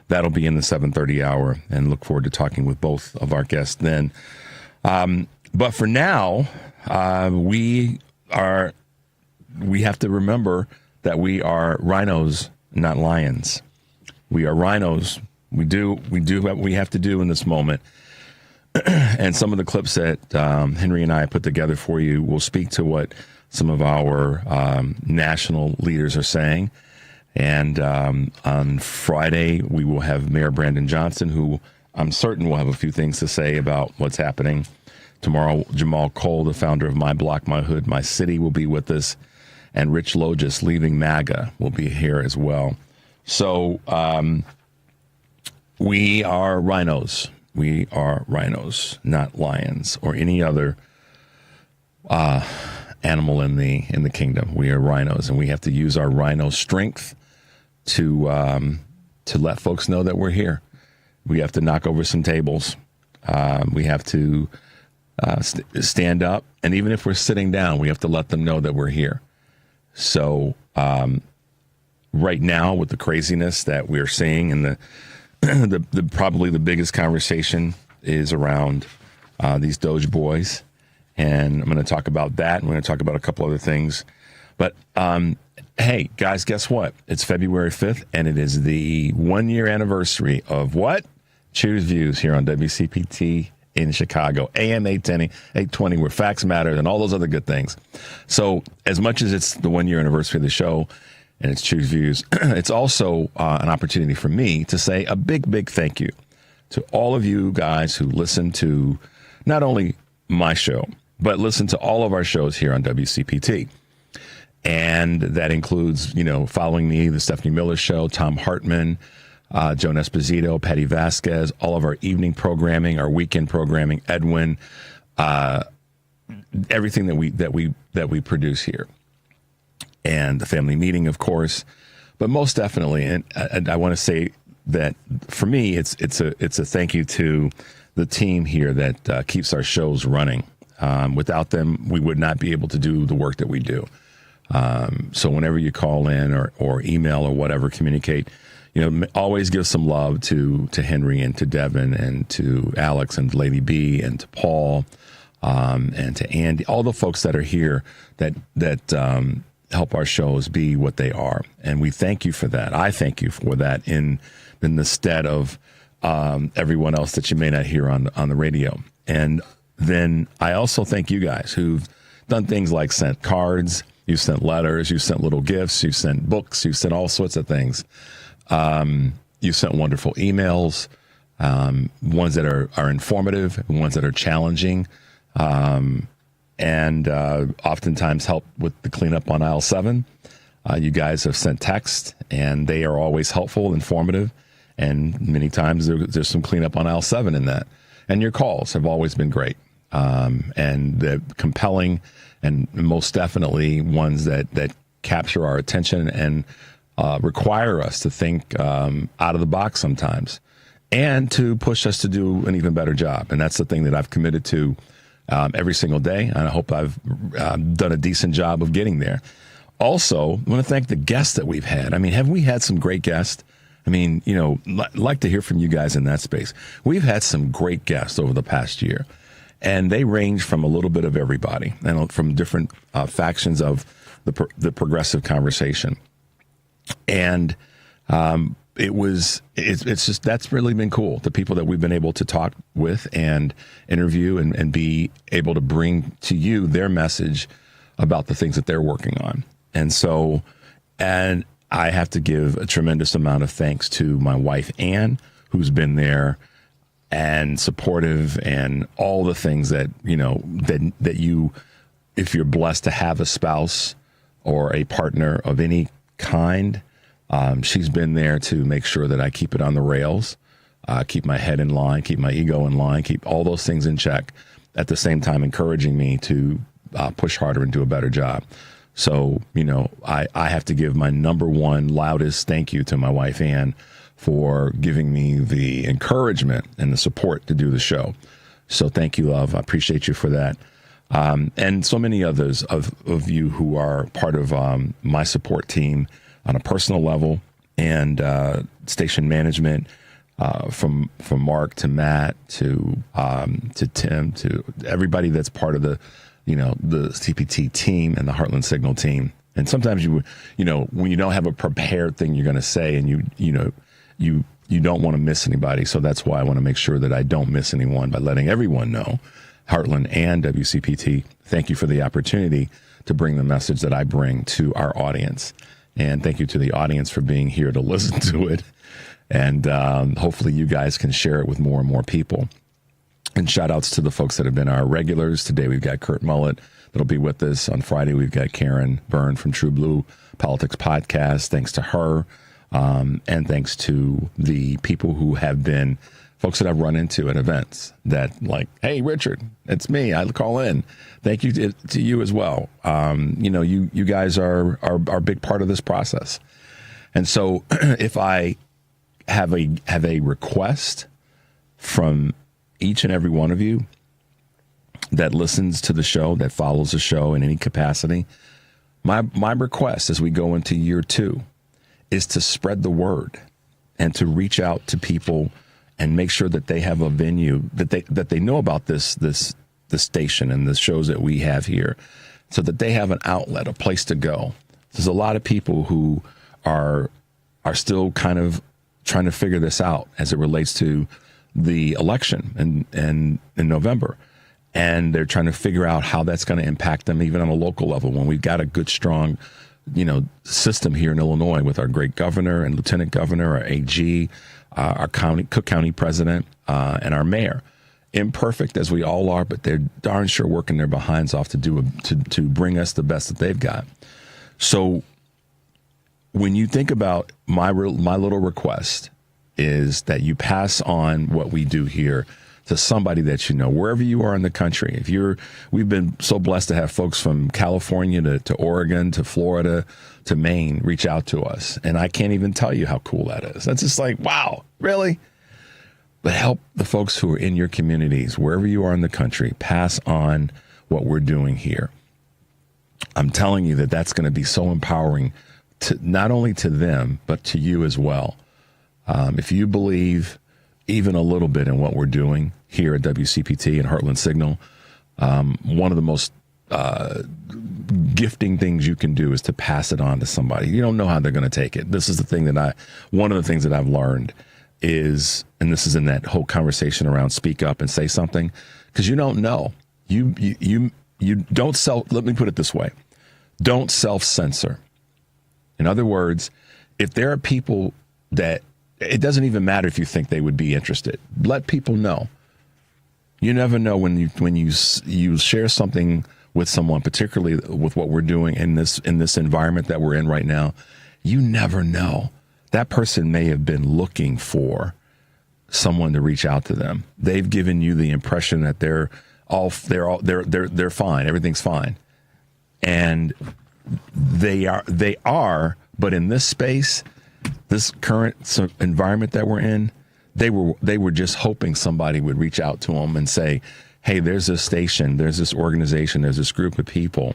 that'll be in the 7:30 hour, and look forward to talking with both of our guests then. But for now, we have to remember that we are rhinos, not lions. We are rhinos. We do what we have to do in this moment. And some of the clips that Henry and I put together for you will speak to what some of our national leaders are saying. And on Friday, we will have Mayor Brandon Johnson, who I'm certain will have a few things to say about what's happening. Tomorrow, Jamal Cole, the founder of My Block, My Hood, My City, will be with us. And Rich Logis, leaving MAGA, will be here as well. So we are rhinos. We are rhinos, not lions or any other animal in the kingdom. We are rhinos, and we have to use our rhino strength to let folks know that we're here. We have to knock over some tables. We have to stand up, and even if we're sitting down, we have to let them know that we're here. So right now, with the craziness that we're seeing, and the probably the biggest conversation is around these Doge boys, and I'm going to talk about that. I'm going to talk about a couple other things, but hey, guys, guess what? It's February 5th, and it is the 1-year anniversary of what? Choose Views here on WCPT in Chicago, AM 810, 820, where facts matter, and all those other good things. So as much as it's the 1-year anniversary of the show, and it's Choose Views, it's also an opportunity for me to say a big, big thank you to all of you guys who listen to not only my show, but listen to all of our shows here on WCPT. And that includes, following me, the Stephanie Miller Show, Tom Hartman, Joan Esposito, Patty Vasquez, all of our evening programming, our weekend programming, Edwin, everything that we produce here. And the family meeting, of course, but most definitely, and I want to say that for me, it's a thank you to the team here that keeps our shows running. Without them, we would not be able to do the work that we do. So whenever you call in or email or whatever, communicate, always give some love to Henry and to Devin and to Alex and Lady B and to Paul and to Andy, all the folks that are here that help our shows be what they are. And we thank you for that. I thank you for that in the stead of everyone else that you may not hear on the radio. And then I also thank you guys who've done things like sent cards, you've sent letters, you've sent little gifts, you've sent books, you've sent all sorts of things. You've sent wonderful emails, ones that are informative, ones that are challenging, and oftentimes help with the cleanup on aisle 7. You guys have sent text, and they are always helpful, informative, and many times there's some cleanup on aisle 7 in that. And your calls have always been great, and they're compelling, and most definitely ones that capture our attention and require us to think out of the box sometimes, and to push us to do an even better job. And that's the thing that I've committed to every single day, and I hope I've done a decent job of getting there. Also, I want to thank the guests that we've had. I mean, have we had some great guests? I mean, like to hear from you guys in that space. We've had some great guests over the past year, and they range from a little bit of everybody and from different factions of the progressive conversation. And it's just, that's really been cool. The people that we've been able to talk with and interview and be able to bring to you their message about the things that they're working on. And so, and I have to give a tremendous amount of thanks to my wife, Ann, who's been there and supportive and all the things that, that you, if you're blessed to have a spouse or a partner of any kind, she's been there to make sure that I keep it on the rails, keep my head in line, keep my ego in line, keep all those things in check, at the same time encouraging me to push harder and do a better job. So, I have to give my number one loudest thank you to my wife, Ann, for giving me the encouragement and the support to do the show. So thank you, love. I appreciate you for that. And so many others of you who are part of my support team on a personal level and station management, from Mark to Matt to Tim to everybody that's part of the CPT team and the Heartland Signal team. And sometimes when you don't have a prepared thing you're going to say, and you don't want to miss anybody. So that's why I want to make sure that I don't miss anyone by letting everyone know, Heartland and WCPT, thank you for the opportunity to bring the message that I bring to our audience. And thank you to the audience for being here to listen to it. And hopefully you guys can share it with more and more people. And shout outs to the folks that have been our regulars. Today we've got Kurt Mullet that'll be with us. On Friday we've got Karen Byrne from True Blue Politics Podcast. Thanks to her. And thanks to the people who have been folks that I've run into at events that like, hey, Richard, it's me. I call in. Thank you to you as well. You guys are a big part of this process. And so if I have a request from each and every one of you that listens to the show, that follows the show in any capacity, my request as we go into year 2 is to spread the word and to reach out to people and make sure that they have a venue that they know about this station and the shows that we have here, so that they have an outlet, a place to go. There's a lot of people who are still kind of trying to figure this out as it relates to the election in November. And they're trying to figure out how that's going to impact them even on a local level, when we've got a good, strong, system here in Illinois with our great governor and lieutenant governor, our AG, our Cook County president, and our mayor. Imperfect as we all are, but they're darn sure working their behinds off to bring us the best that they've got. So when you think about my little request is that you pass on what we do here to somebody that you know, wherever you are in the country. We've been so blessed to have folks from California to Oregon to Florida to Maine reach out to us. And I can't even tell you how cool that is. That's just like, wow, really? But help the folks who are in your communities, wherever you are in the country, pass on what we're doing here. I'm telling you that's going to be so empowering, to not only to them, but to you as well. If you believe even a little bit in what we're doing here at WCPT and Heartland Signal, one of the most gifting things you can do is to pass it on to somebody. You don't know how they're going to take it. This is the thing one of the things that I've learned is, and this is in that whole conversation around speak up and say something, because you don't know. You don't let me put it this way. Don't self-censor. In other words, if there are people that it doesn't even matter if you think they would be interested, let people know. You never know when you share something with someone, particularly with what we're doing in this environment that we're in right now. You never know. That person may have been looking for someone to reach out to them. They've given you the impression that they're fine. Everything's fine. And they are, but in this space, this current environment that we're in, they were just hoping somebody would reach out to them and say, hey, there's this station, there's this organization, there's this group of people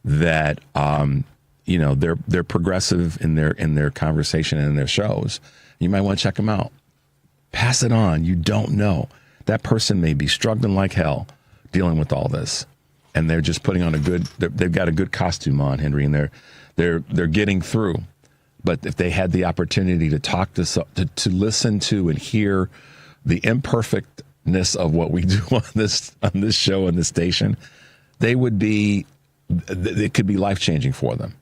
that, they're progressive in their conversation and in their shows. You might want to check them out. Pass it on. You don't know. That person may be struggling like hell dealing with all this, and they're just putting on they've got a good costume on, Henry, and they're getting through. But if they had the opportunity to talk to listen to and hear the imperfectness of what we do on this show and this station, it could be life-changing for them.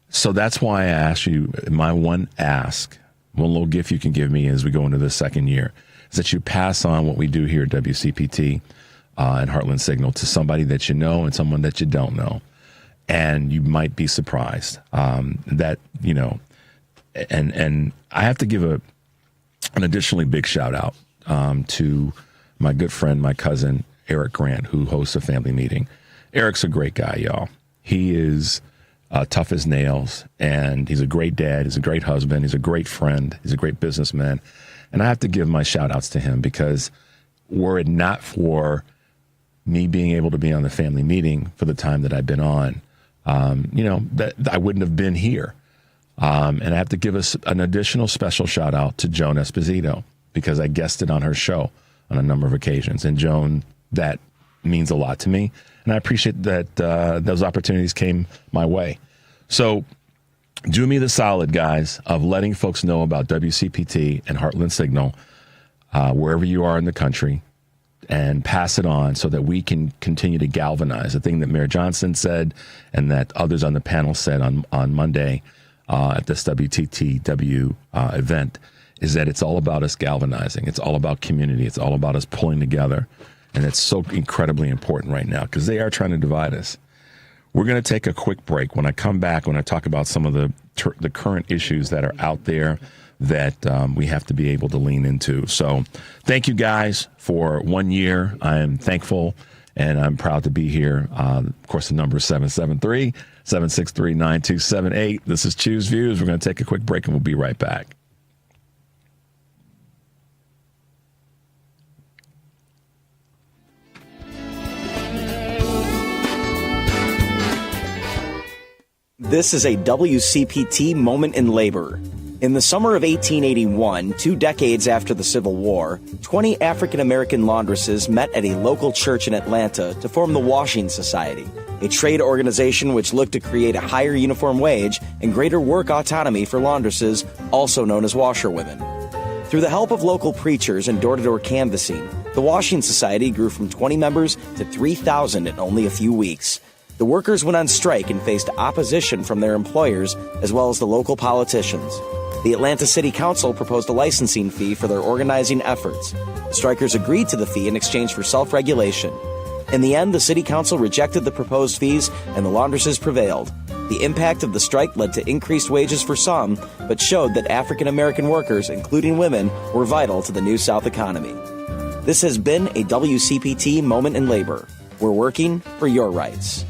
So that's why I ask you, my one little gift you can give me as we go into the second year, is that you pass on what we do here at WCPT and Heartland Signal to somebody that you know and someone that you don't know. And you might be surprised that, and I have to give an additionally big shout out to my good friend, my cousin, Eric Grant, who hosts a family meeting. Eric's a great guy, y'all. He is tough as nails, and he's a great dad. He's a great husband. He's a great friend. He's a great businessman. And I have to give my shout outs to him, because were it not for me being able to be on the family meeting for the time that I've been on, that I wouldn't have been here. And I have to give us an additional special shout out to Joan Esposito, because I guested on her show on a number of occasions. And Joan, that means a lot to me. And I appreciate that those opportunities came my way. So do me the solid, guys, of letting folks know about WCPT and Heartland Signal wherever you are in the country, and pass it on so that we can continue to galvanize. The thing that Mayor Johnson said and that others on the panel said on Monday at this WTTW event is that it's all about us galvanizing. It's all about community. It's all about us pulling together. And it's so incredibly important right now because they are trying to divide us. We're going to take a quick break. When I come back, when I talk about some of the current issues that are out there that we have to be able to lean into. So thank you guys for 1 year. I am thankful and I'm proud to be here. Of course, the number is 773-763-9278. This is Choose Views. We're going to take a quick break and we'll be right back. This is a WCPT moment in labor. In the summer of 1881, 2 decades after the Civil War, 20 African-American laundresses met at a local church in Atlanta to form the Washing Society, a trade organization which looked to create a higher uniform wage and greater work autonomy for laundresses, also known as washerwomen. Through the help of local preachers and door-to-door canvassing, the Washing Society grew from 20 members to 3,000 in only a few weeks. The workers went on strike and faced opposition from their employers as well as the local politicians. The Atlanta City Council proposed a licensing fee for their organizing efforts. The strikers agreed to the fee in exchange for self-regulation. In the end, the City Council rejected the proposed fees and the laundresses prevailed. The impact of the strike led to increased wages for some, but showed that African-American workers, including women, were vital to the New South economy. This has been a WCPT moment in labor. We're working for your rights.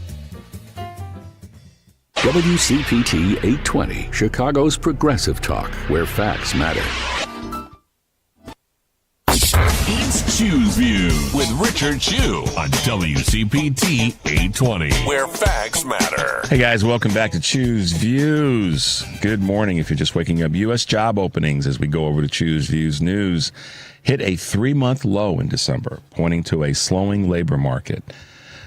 WCPT 820, Chicago's progressive talk, where facts matter. It's Choose View with Richard Chu on WCPT 820, where facts matter. Hey guys, welcome back to Choose Views. Good morning. If you're just waking up, U.S. job openings as we go over to Choose Views news hit a 3-month low in December, pointing to a slowing labor market.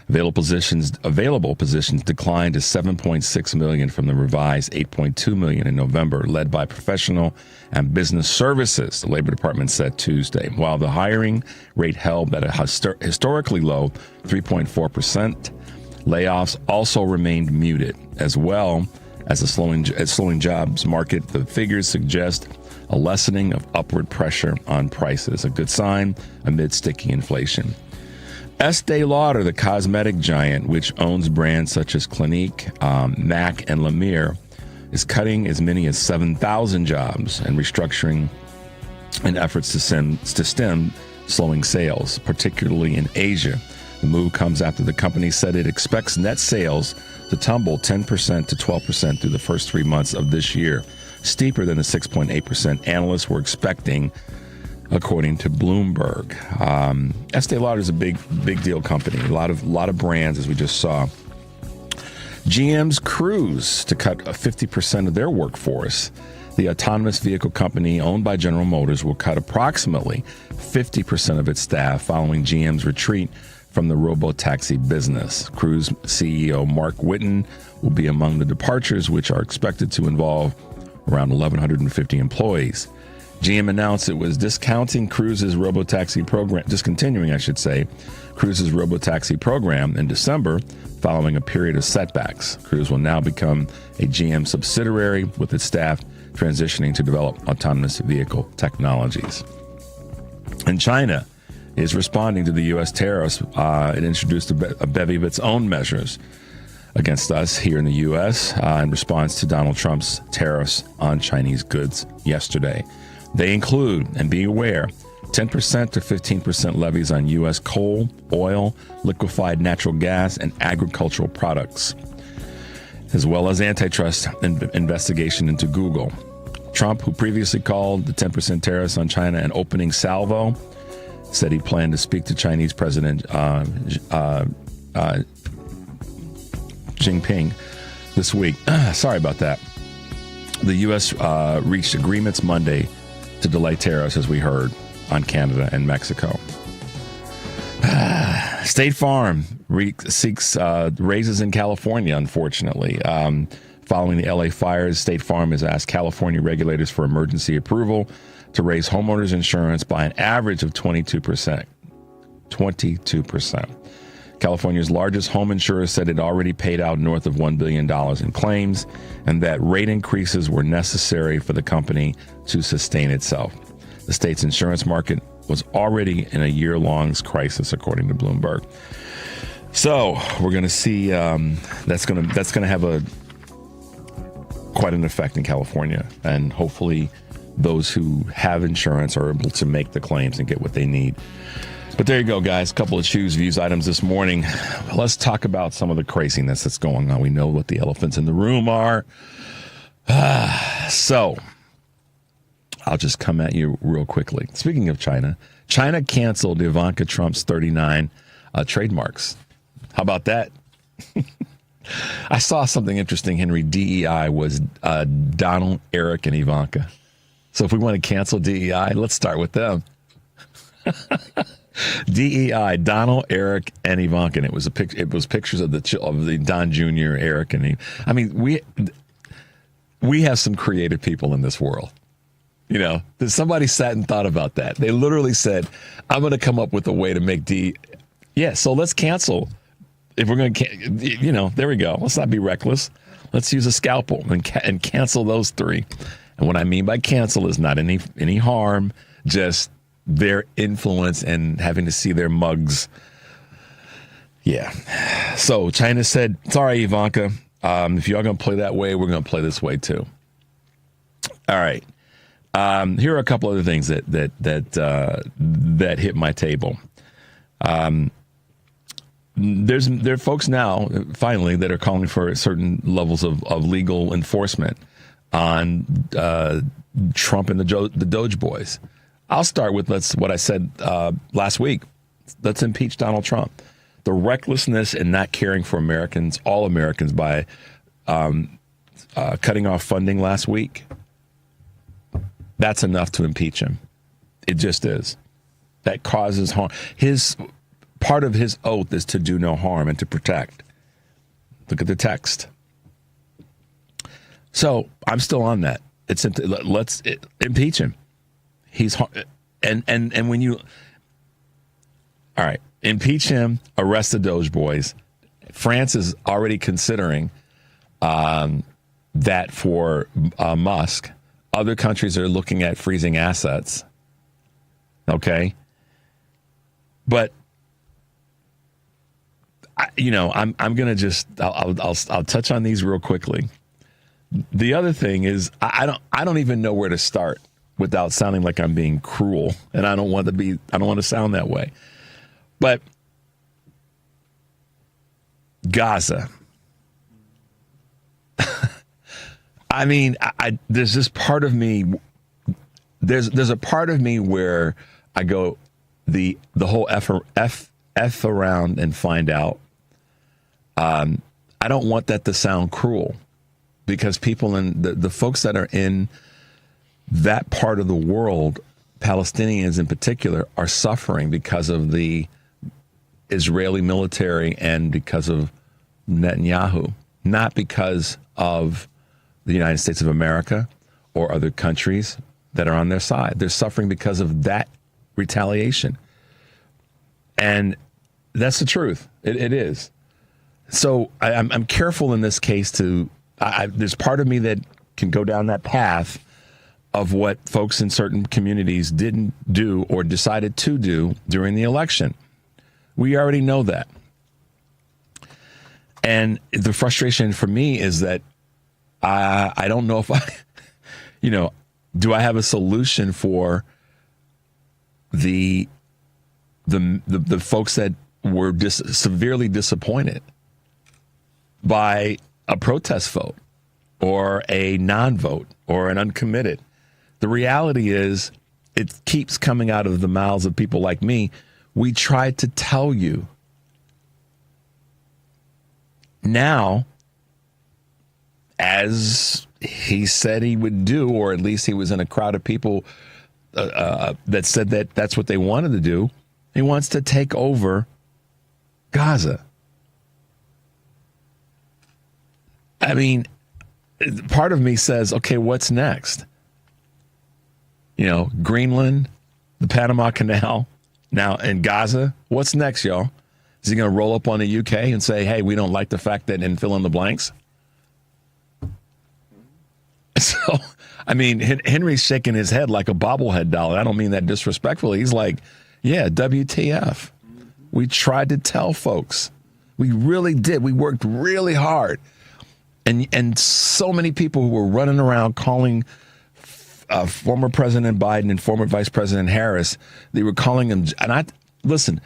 Available positions declined to 7.6 million from the revised 8.2 million in November, led by professional and business services, the Labor Department said Tuesday, while the hiring rate held at a historically low 3.4%. Layoffs also remained muted, as well as a slowing jobs market. The figures suggest a lessening of upward pressure on prices, a good sign amid sticky inflation. Estée Lauder, the cosmetic giant, which owns brands such as Clinique, MAC, and La Mer, is cutting as many as 7,000 jobs and restructuring in efforts to stem slowing sales, particularly in Asia. The move comes after the company said it expects net sales to tumble 10% to 12% through the first 3 months of this year, steeper than the 6.8% analysts were expecting, according to Bloomberg. Estée Lauder is a big deal company. A lot of brands, as we just saw. GM's Cruise to cut 50% of their workforce. The autonomous vehicle company owned by General Motors will cut approximately 50% of its staff following GM's retreat from the robo-taxi business. Cruise CEO Mark Whitten will be among the departures, which are expected to involve around 1,150 employees. GM announced it was discontinuing Cruise's robo-taxi program in December following a period of setbacks. Cruise will now become a GM subsidiary with its staff transitioning to develop autonomous vehicle technologies. And China is responding to the U.S. tariffs. It introduced a bevy of its own measures against us here in the U.S. In response to Donald Trump's tariffs on Chinese goods yesterday. They include, and be aware, 10% to 15% levies on U.S. coal, oil, liquefied natural gas, and agricultural products, as well as antitrust investigation into Google. Trump, who previously called the 10% tariffs on China an opening salvo, said he planned to speak to Chinese President Jinping this week. Sorry about that. The U.S. reached agreements Monday to delay tariffs, as we heard, on Canada and Mexico. State Farm seeks raises in California, unfortunately. Following the LA fires, State Farm has asked California regulators for emergency approval to raise homeowners insurance by an average of 22%. 22%. California's largest home insurer said it already paid out north of $1 billion in claims and that rate increases were necessary for the company to sustain itself. The state's insurance market was already in a year-long crisis, according to Bloomberg. So we're going to see that's going to have quite an effect in California, and hopefully those who have insurance are able to make the claims and get what they need. But there you go, guys. A couple of choose views items this morning. Let's talk about some of the craziness that's going on. We know what the elephants in the room are. So I'll just come at you real quickly. Speaking of China, China canceled Ivanka Trump's 39 trademarks. How about that? I saw something interesting, Henry. DEI was Donald, Eric, and Ivanka. So if we want to cancel DEI, let's start with them. DEI, Donald, Eric, and Ivanka. And it was pictures of the Don Jr., Eric, and I mean, we have some creative people in this world. You know, somebody sat and thought about that. They literally said, "I'm going to come up with a way to make so let's cancel." If we're going to, there we go. Let's not be reckless. Let's use a scalpel and cancel those three. And what I mean by cancel is not any harm, just their influence and having to see their mugs. Yeah. So China said, sorry, Ivanka. If y'all going to play that way, we're going to play this way too. All right. Here are a couple other things that hit my table. There are folks now, finally, that are calling for certain levels of legal enforcement on Trump and the Doge boys. I'll start with what I said last week. Let's impeach Donald Trump. The recklessness and not caring for Americans, all Americans, by cutting off funding last week, that's enough to impeach him. It just is. That causes harm. Part of his oath is to do no harm and to protect. Look at the text. So I'm still on that. Let's impeach him. And when you, all right, impeach him, arrest the Doge boys. France is already considering that for Musk. Other countries are looking at freezing assets. Okay, but I'm gonna I'll touch on these real quickly. The other thing is I don't even know where to start without sounding like I'm being cruel, and I don't want to sound that way. But Gaza. I mean, there's this part of me. There's a part of me where I go the whole F around and find out. I don't want that to sound cruel, because people in the folks that are in that part of the world, Palestinians in particular, are suffering because of the Israeli military and because of Netanyahu, not because of the United States of America or other countries that are on their side. They're suffering because of that retaliation. And that's the truth. It is. So I'm careful in this case there's part of me that can go down that path of what folks in certain communities didn't do or decided to do during the election. We already know that. And the frustration for me is that I don't know if do I have a solution for the folks that were severely disappointed by a protest vote or a non-vote or an uncommitted. The reality is it keeps coming out of the mouths of people like me. We tried to tell you. Now, as he said he would do, or at least he was in a crowd of people that said that that's what they wanted to do. He wants to take over Gaza. I mean, part of me says, okay, what's next? Greenland, the Panama Canal, now in Gaza. What's next, y'all? Is he going to roll up on the UK and say, hey, we don't like the fact that, and fill in the blanks? So, I mean, Henry's shaking his head like a bobblehead doll. I don't mean that disrespectfully. He's like, yeah, WTF. We tried to tell folks. We really did. We worked really hard. And so many people who were running around calling former President Biden and former Vice President Harris, they were calling them. And listen,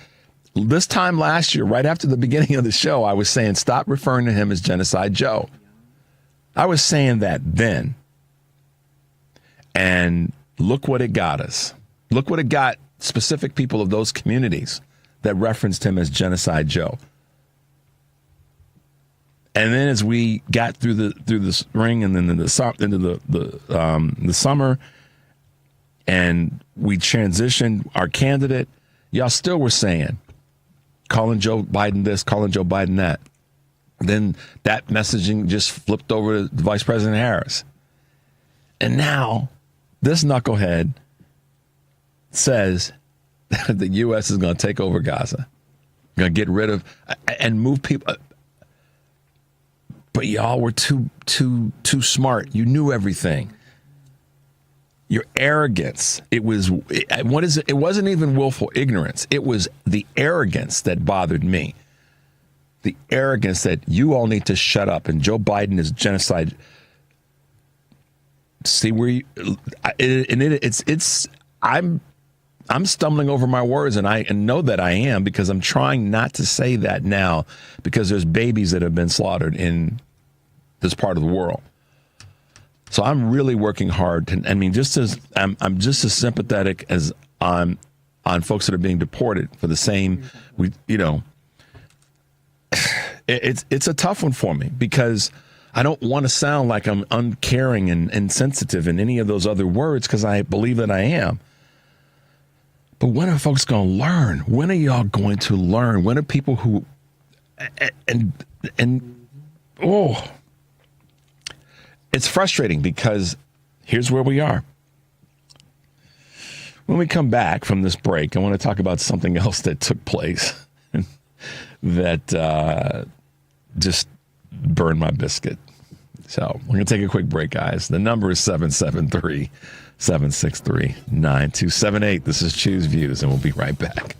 this time last year, right after the beginning of the show, I was saying, stop referring to him as Genocide Joe. I was saying that then. And look what it got us. Look what it got specific people of those communities that referenced him as Genocide Joe. And then as we got through the spring and then into the summer, and we transitioned our candidate, y'all still were saying, calling Joe Biden this, calling Joe Biden that. Then that messaging just flipped over to Vice President Harris. And now this knucklehead says that the U.S. is going to take over Gaza, going to get rid of and move people. But y'all were too smart. You knew everything. Your arrogance. It wasn't even willful ignorance. It was the arrogance that bothered me. The arrogance that you all need to shut up and Joe Biden is genocide. See where you, I'm stumbling over my words, and I know that I am, because I'm trying not to say that now, because there's babies that have been slaughtered in this part of the world. So I'm really working hard. I'm just as sympathetic as on folks that are being deported for the same. It's a tough one for me, because I don't want to sound like I'm uncaring and insensitive in any of those other words, because I believe that I am. But when are folks going to learn? When are y'all going to learn? When are people who, it's frustrating, because here's where we are. When we come back from this break, I want to talk about something else that took place that just burned my biscuit. So we're going to take a quick break, guys. The number is 773-763-9278. This is Choose Views, and we'll be right back.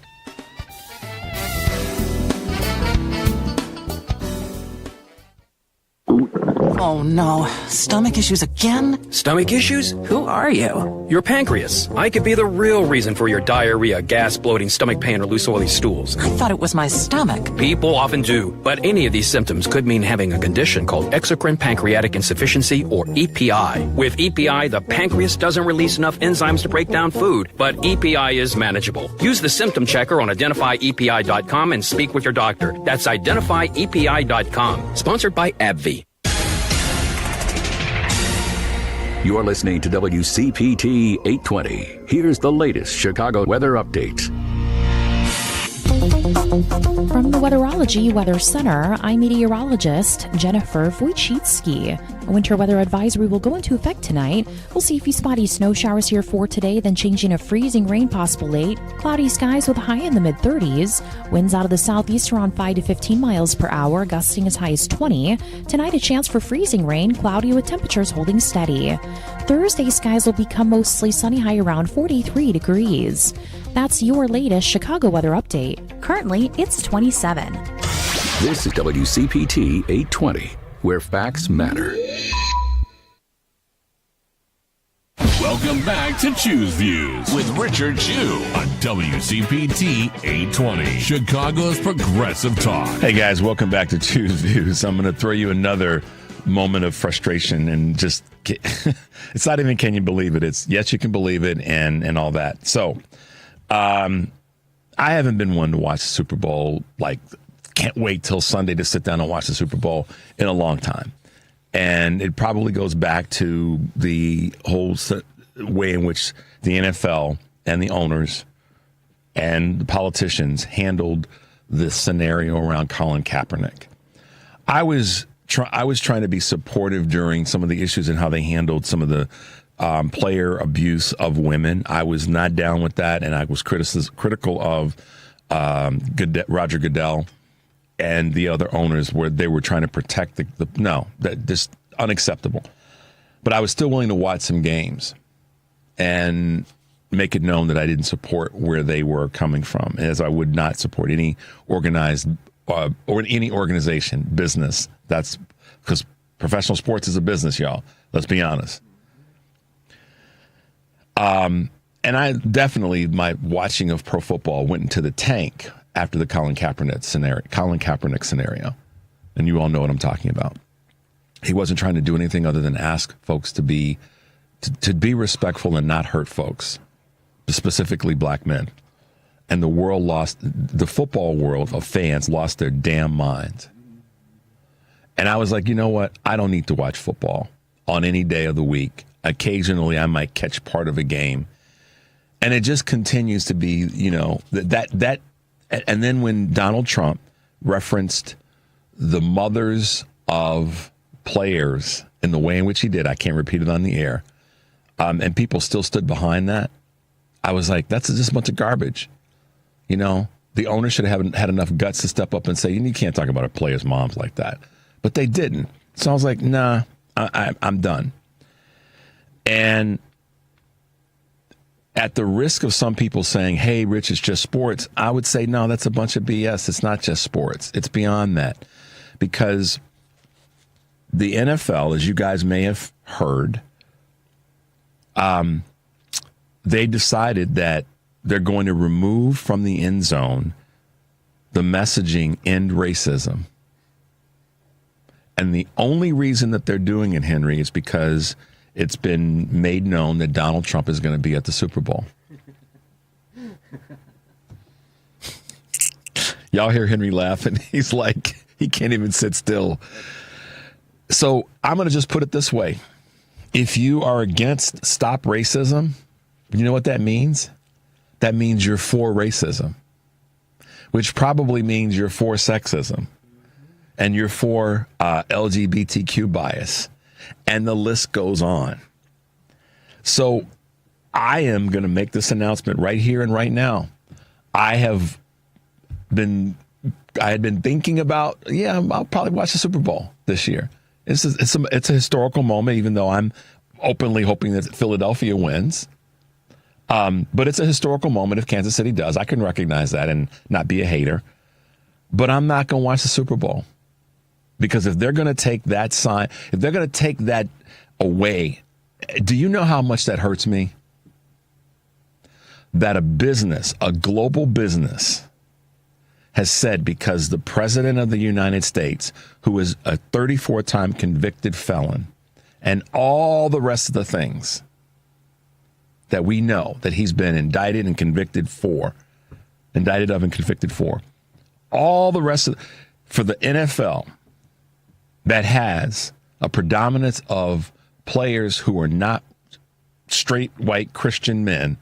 Oh no, stomach issues again? Stomach issues? Who are you? Your pancreas. I could be the real reason for your diarrhea, gas, bloating, stomach pain, or loose oily stools. I thought it was my stomach. People often do, but any of these symptoms could mean having a condition called exocrine pancreatic insufficiency, or EPI. With EPI, the pancreas doesn't release enough enzymes to break down food, but EPI is manageable. Use the symptom checker on identifyepi.com and speak with your doctor. That's identifyepi.com. Sponsored by AbbVie. You're listening to WCPT 820. Here's the latest Chicago weather update. From the Weatherology Weather Center, I'm meteorologist Jennifer Wojcicki. A winter weather advisory will go into effect tonight. We'll see a few spotty snow showers here for today, then changing to freezing rain possible late. Cloudy skies with a high in the mid-30s. Winds out of the southeast around 5 to 15 miles per hour, gusting as high as 20. Tonight, a chance for freezing rain, cloudy with temperatures holding steady. Thursday, skies will become mostly sunny, high around 43 degrees. That's your latest Chicago weather update. Currently, it's 27. This is WCPT 820, where facts matter. Welcome back to Choose Views with Richard Chew on WCPT 820, Chicago's progressive talk. Hey guys, welcome back to Choose Views. I'm going to throw you another moment of frustration and just, it's not even can you believe it. It's yes, you can believe it and all that. So, I haven't been one to watch the Super Bowl, like can't wait till Sunday to sit down and watch the Super Bowl in a long time. And it probably goes back to the whole way in which the NFL and the owners and the politicians handled this scenario around Colin Kaepernick. I was trying to be supportive during some of the issues and how they handled some of the player abuse of women. I was not down with that, and I was critical of Roger Goodell and the other owners where they were trying to protect that just unacceptable. But I was still willing to watch some games and make it known that I didn't support where they were coming from, as I would not support any organized or any organization, business. That's because professional sports is a business, y'all. Let's be honest. And I definitely, my watching of pro football went into the tank after the Colin Kaepernick scenario. And you all know what I'm talking about. He wasn't trying to do anything other than ask folks to be respectful and not hurt folks, specifically black men. And the football world of fans lost their damn minds. And I was like, you know what? I don't need to watch football on any day of the week. Occasionally, I might catch part of a game. And it just continues to be, that. And then when Donald Trump referenced the mothers of players in the way in which he did, I can't repeat it on the air, and people still stood behind that, I was like, that's just a bunch of garbage. The owner should have had enough guts to step up and say, you can't talk about a player's moms like that. But they didn't. So I was like, nah, I'm done. And at the risk of some people saying, hey, Rich, it's just sports, I would say, no, that's a bunch of BS. It's not just sports. It's beyond that. Because the NFL, as you guys may have heard, they decided that they're going to remove from the end zone the messaging, end racism. And the only reason that they're doing it, Henry, is because it's been made known that Donald Trump is going to be at the Super Bowl. Y'all hear Henry laughing? He's like, he can't even sit still. So I'm going to just put it this way. If you are against stop racism, you know what that means? That means you're for racism, which probably means you're for sexism and you're for LGBTQ bias. And the list goes on. So I am going to make this announcement right here and right now. I had been thinking about, I'll probably watch the Super Bowl this year. It's a historical moment, even though I'm openly hoping that Philadelphia wins. But it's a historical moment if Kansas City does. I can recognize that and not be a hater. But I'm not going to watch the Super Bowl. Because if they're going to take that sign, if they're going to take that away, do you know how much that hurts me? That a global business, has said because the president of the United States, who is a 34-time convicted felon, and all the rest of the things that we know that he's been indicted of and convicted for, all the rest of, for the NFL, that has a predominance of players who are not straight white Christian men,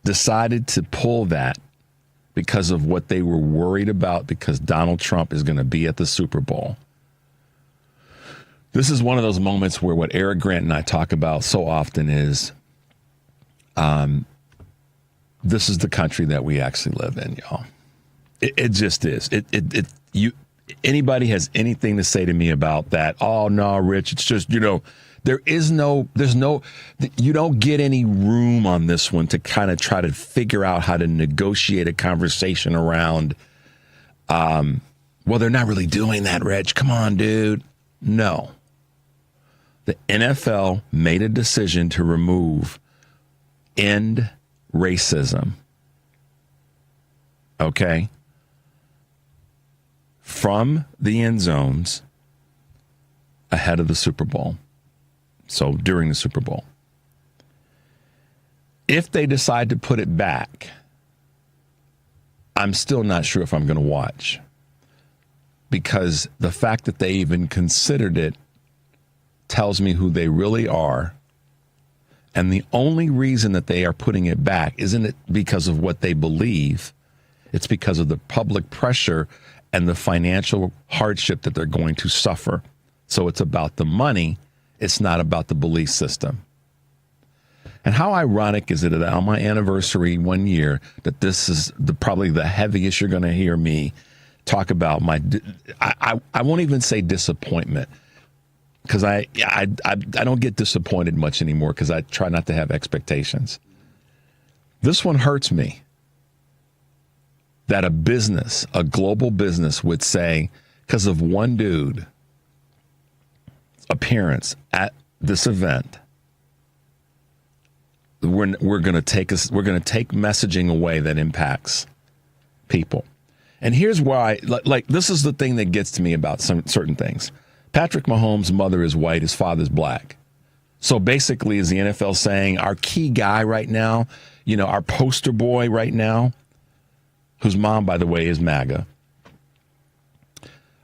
decided to pull that because of what they were worried about because Donald Trump is going to be at the Super Bowl. This is one of those moments where what Eric Grant and I talk about so often is this is the country that we actually live in, y'all. It just is. Anybody has anything to say to me about that? Oh no, Rich, it's just, you don't get any room on this one to kind of try to figure out how to negotiate a conversation around, well, they're not really doing that, Rich. Come on, dude. No. The NFL made a decision to remove end racism. Okay? From the end zones ahead of the Super Bowl. So during the Super Bowl. If they decide to put it back, I'm still not sure if I'm going to watch. because the fact that they even considered it tells me who they really are. And the only reason that they are putting it back isn't it because of what they believe. It's because of the public pressure and the financial hardship that they're going to suffer. So it's about the money. It's not about the belief system. And how ironic is it that on my anniversary 1 year that this is probably the heaviest you're going to hear me talk about I won't even say disappointment, because I don't get disappointed much anymore because I try not to have expectations. This one hurts me that a global business would say, because of one dude appearance at this event, we're going to take messaging away that impacts people. And here's why, this is the thing that gets to me about some certain things. Patrick Mahomes' mother is white, his father's black. So basically, is the NFL saying our key guy right now, our poster boy right now, whose mom, by the way, is MAGA,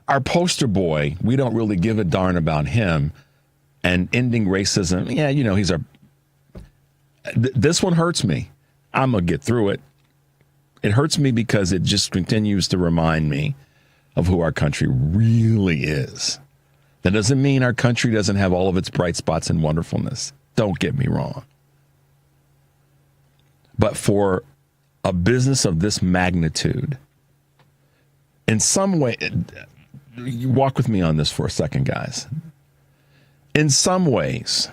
our poster boy, we don't really give a darn about him and ending racism. Yeah, he's our... This one hurts me. I'm going to get through it. It hurts me because it just continues to remind me of who our country really is. That doesn't mean our country doesn't have all of its bright spots and wonderfulness. Don't get me wrong. But for a business of this magnitude, in some way, you walk with me on this for a second, guys. In some ways,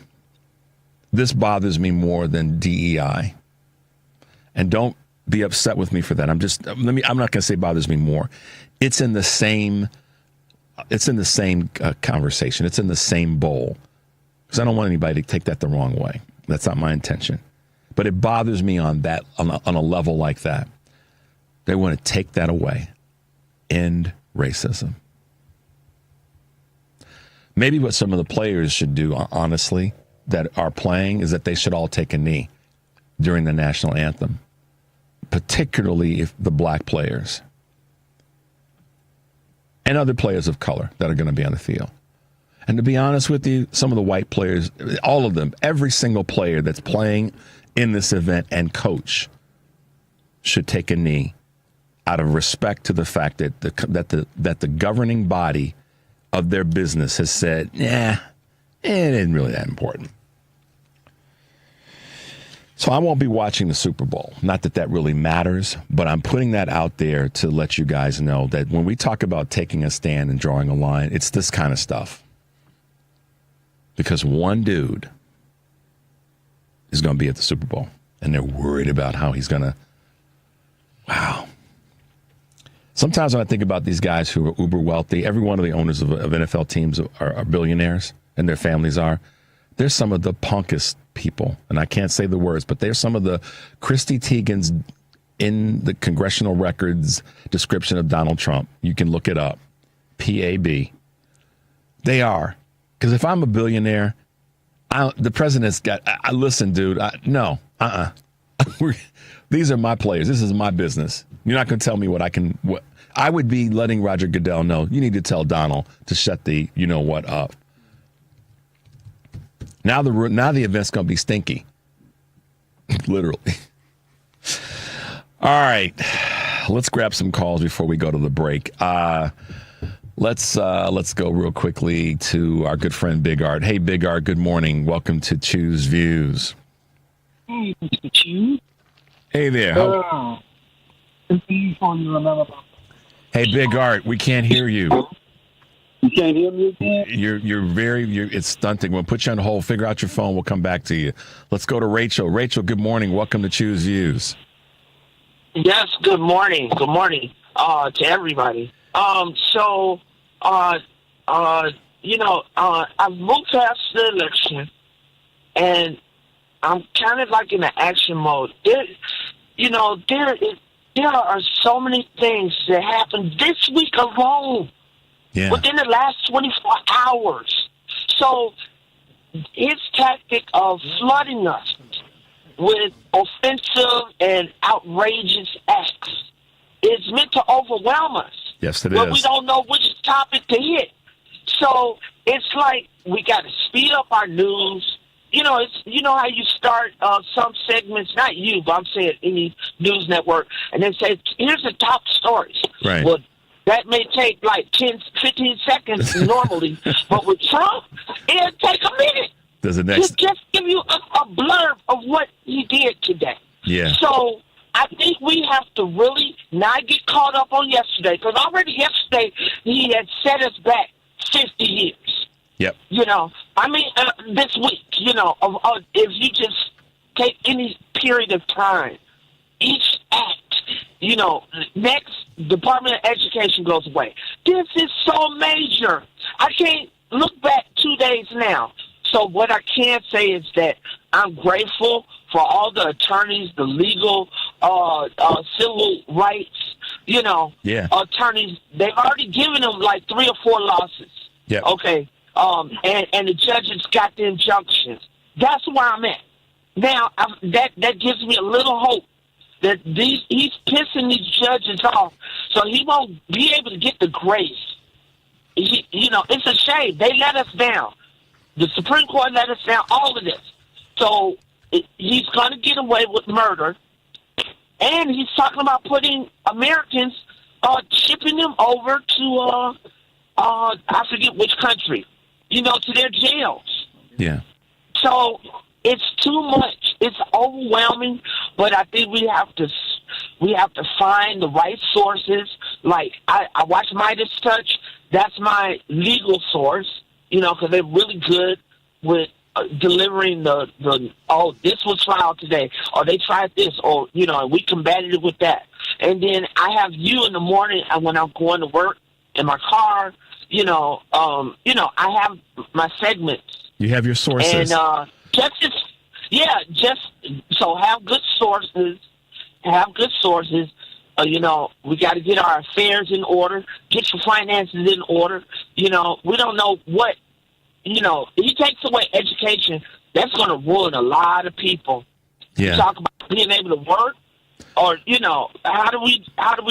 this bothers me more than DEI. And don't be upset with me for that. I'm not going to say bothers me more. It's in the same conversation. It's in the same bowl. Because I don't want anybody to take that the wrong way. That's not my intention. But it bothers me on a level like that. They want to take that away. End racism. Maybe what some of the players should do, honestly, that are playing, is that they should all take a knee during the national anthem, particularly if the black players and other players of color that are going to be on the field. And to be honest with you, some of the white players, all of them, every single player that's playing in this event and coach should take a knee out of respect to the fact that the governing body of their business has said, it isn't really that important. So I won't be watching the Super Bowl. Not that really matters, but I'm putting that out there to let you guys know that when we talk about taking a stand and drawing a line, it's this kind of stuff. Because one dude is going to be at the Super Bowl, and they're worried about how he's going to... Wow. Sometimes when I think about these guys who are uber wealthy, every one of the owners of NFL teams are billionaires, and their families are. They're some of the punkest people, and I can't say the words, but they're some of the Christy Teigens in the congressional records description of Donald Trump. You can look it up. PAB. They are. Because if I'm a billionaire, the president's got... listen, dude. No. These are my players. This is my business. You're not going to tell me what I can... What I would be letting Roger Goodell know. You need to tell Donald to shut the you-know-what up. Now the event's going to be stinky. Literally. All right. Let's grab some calls before we go to the break. Let's go real quickly to our good friend Big Art. Hey, Big Art, good morning. Welcome to Choose Views. Hey, Mr. Chew. Hey there. Hey, Big Art, we can't hear you. You can't hear me again? It's stunting. We'll put you on hold. Figure out your phone. We'll come back to you. Let's go to Rachel. Rachel, good morning. Welcome to Choose Views. Yes, good morning. Good morning to everybody. I've moved past the election, and I'm kind of like in an action mode. There are so many things that happened this week alone. Yeah. Within the last 24 hours. So his tactic of flooding us with offensive and outrageous acts is meant to overwhelm us. Yes, it but is. we don't know which topic to hit. So it's like we got to speed up our news. You know, it's how you start some segments, not you, but I'm saying any news network, and they say, here's the top stories. Right. Well, that may take like 10, 15 seconds normally, but with Trump, it'll take a minute Does it to next? just give you a blurb of what he did today. Yeah. So I think we have to really not get caught up on yesterday, because already yesterday he had set us back 50 years. Yep. You know, I mean, this week, you know, if you just take any period of time, each act, you know, next Department of Education goes away. This is so major. I can't look back 2 days now. So what I can say is that I'm grateful for all the attorneys, the legal, civil rights, you know, attorneys. They've already given them like 3 or 4 losses. Yeah. Okay. And the judges got the injunctions. That's where I'm at. Now, that gives me a little hope that he's pissing these judges off, so he won't be able to get the grace. You know, it's a shame. They let us down. The Supreme Court let us down, all of this. So he's going to get away with murder, and he's talking about putting Americans, shipping them over to, I forget which country, you know, to their jails. Yeah. So it's too much. It's overwhelming, but I think we have to find the right sources. Like I watch Midas Touch. That's my legal source, you know, because they're really good with delivering the this was filed today, or they tried this, or you know, and we combated it with that. And then I have you in the morning, and when I'm going to work in my car, you know, I have my segments. You have your sources. And just so have good sources. Have good sources. You know, we got to get our affairs in order. Get your finances in order. You know, we don't know what. You know, he takes away education. That's going to ruin a lot of people. Yeah. You talk about being able to work, or you know, how do we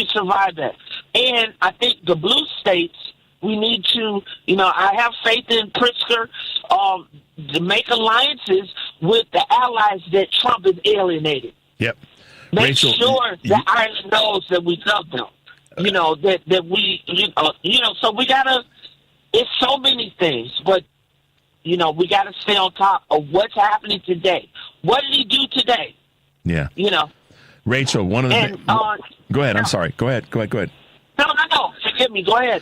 survive that? And I think the blue states, we need to, you know, I have faith in Pritzker to make alliances with the allies that Trump has alienated. Yep. Make Rachel, sure that Ireland knows that we love them. You know, that we, you know, so we got to, it's so many things, but, you know, we got to stay on top of what's happening today. What did he do today? Yeah. You know. Rachel, one of the go ahead. I'm sorry. Go ahead. No. Forgive me. Go ahead.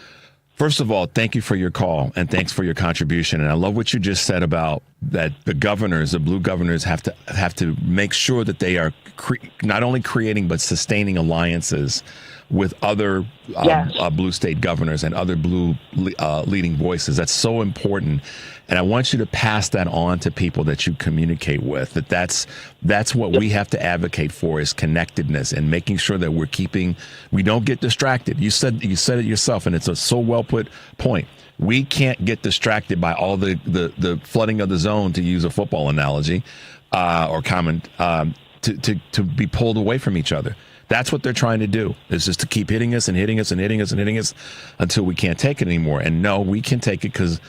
First of all, thank you for your call and thanks for your contribution. And I love what you just said about that the governors, the blue governors, have to make sure that they are not only creating but sustaining alliances with other blue state governors and other blue leading voices. That's so important. And I want you to pass that on to people that you communicate with, that's what we have to advocate for, is connectedness and making sure that we don't get distracted. You said it yourself, and it's a so well put point. We can't get distracted by all the flooding of the zone, to use a football analogy, or comment, to be pulled away from each other. That's what they're trying to do, is just to keep hitting us and hitting us and hitting us and hitting us until we can't take it anymore. And no, we can take it because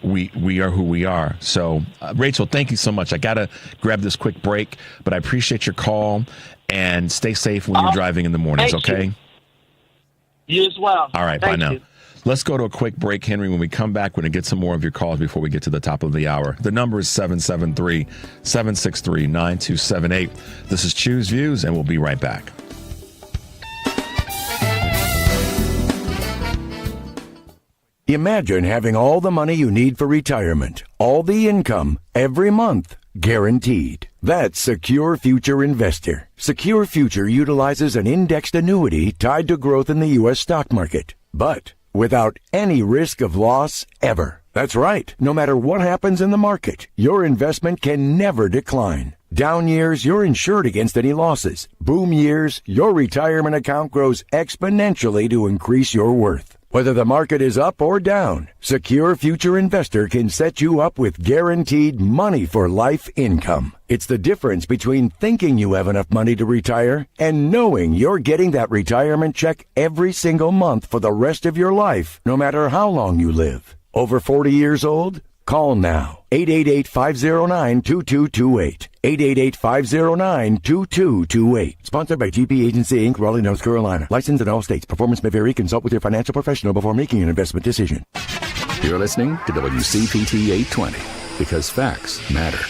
we are who we are. So, Rachel, thank you so much. I got to grab this quick break, but I appreciate your call, and stay safe when you're driving in the mornings, okay? You as well. All right, bye now. Let's go to a quick break, Henry. When we come back, we're going to get some more of your calls before we get to the top of the hour. The number is 773-763-9278. This is Choose Views, and we'll be right back. Imagine having all the money you need for retirement, all the income, every month, guaranteed. That's Secure Future Investor. Secure Future utilizes an indexed annuity tied to growth in the U.S. stock market, but without any risk of loss ever. That's right. No matter what happens in the market, your investment can never decline. Down years, you're insured against any losses. Boom years, your retirement account grows exponentially to increase your worth. Whether the market is up or down, Secure Future Investor can set you up with guaranteed money for life income. It's the difference between thinking you have enough money to retire and knowing you're getting that retirement check every single month for the rest of your life, no matter how long you live. Over 40 years old? Call now. 888-509-2228. 888-509-2228. Sponsored by GP Agency, Inc., Raleigh, North Carolina. Licensed in all states. Performance may vary. Consult with your financial professional before making an investment decision. You're listening to WCPT 820 because facts matter.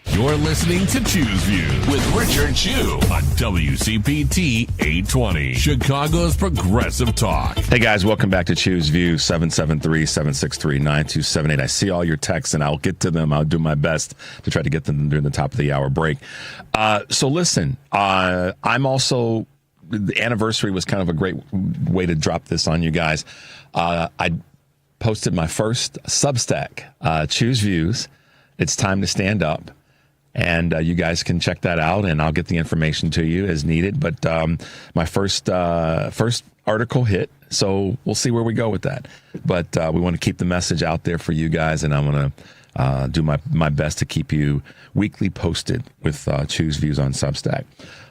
You're listening to Choose Views with Richard Chu on WCPT 820, Chicago's Progressive Talk. Hey guys, welcome back to Choose Views, 773-763-9278. I see all your texts and I'll get to them. I'll do my best to try to get them during the top of the hour break. So listen, I'm also, the anniversary was kind of a great way to drop this on you guys. I posted my first Substack, Choose Views. It's time to stand up. And you guys can check that out, and I'll get the information to you as needed. But my first article hit, so we'll see where we go with that. But we want to keep the message out there for you guys, and I'm going to do my best to keep you weekly posted with Choose Views on Substack.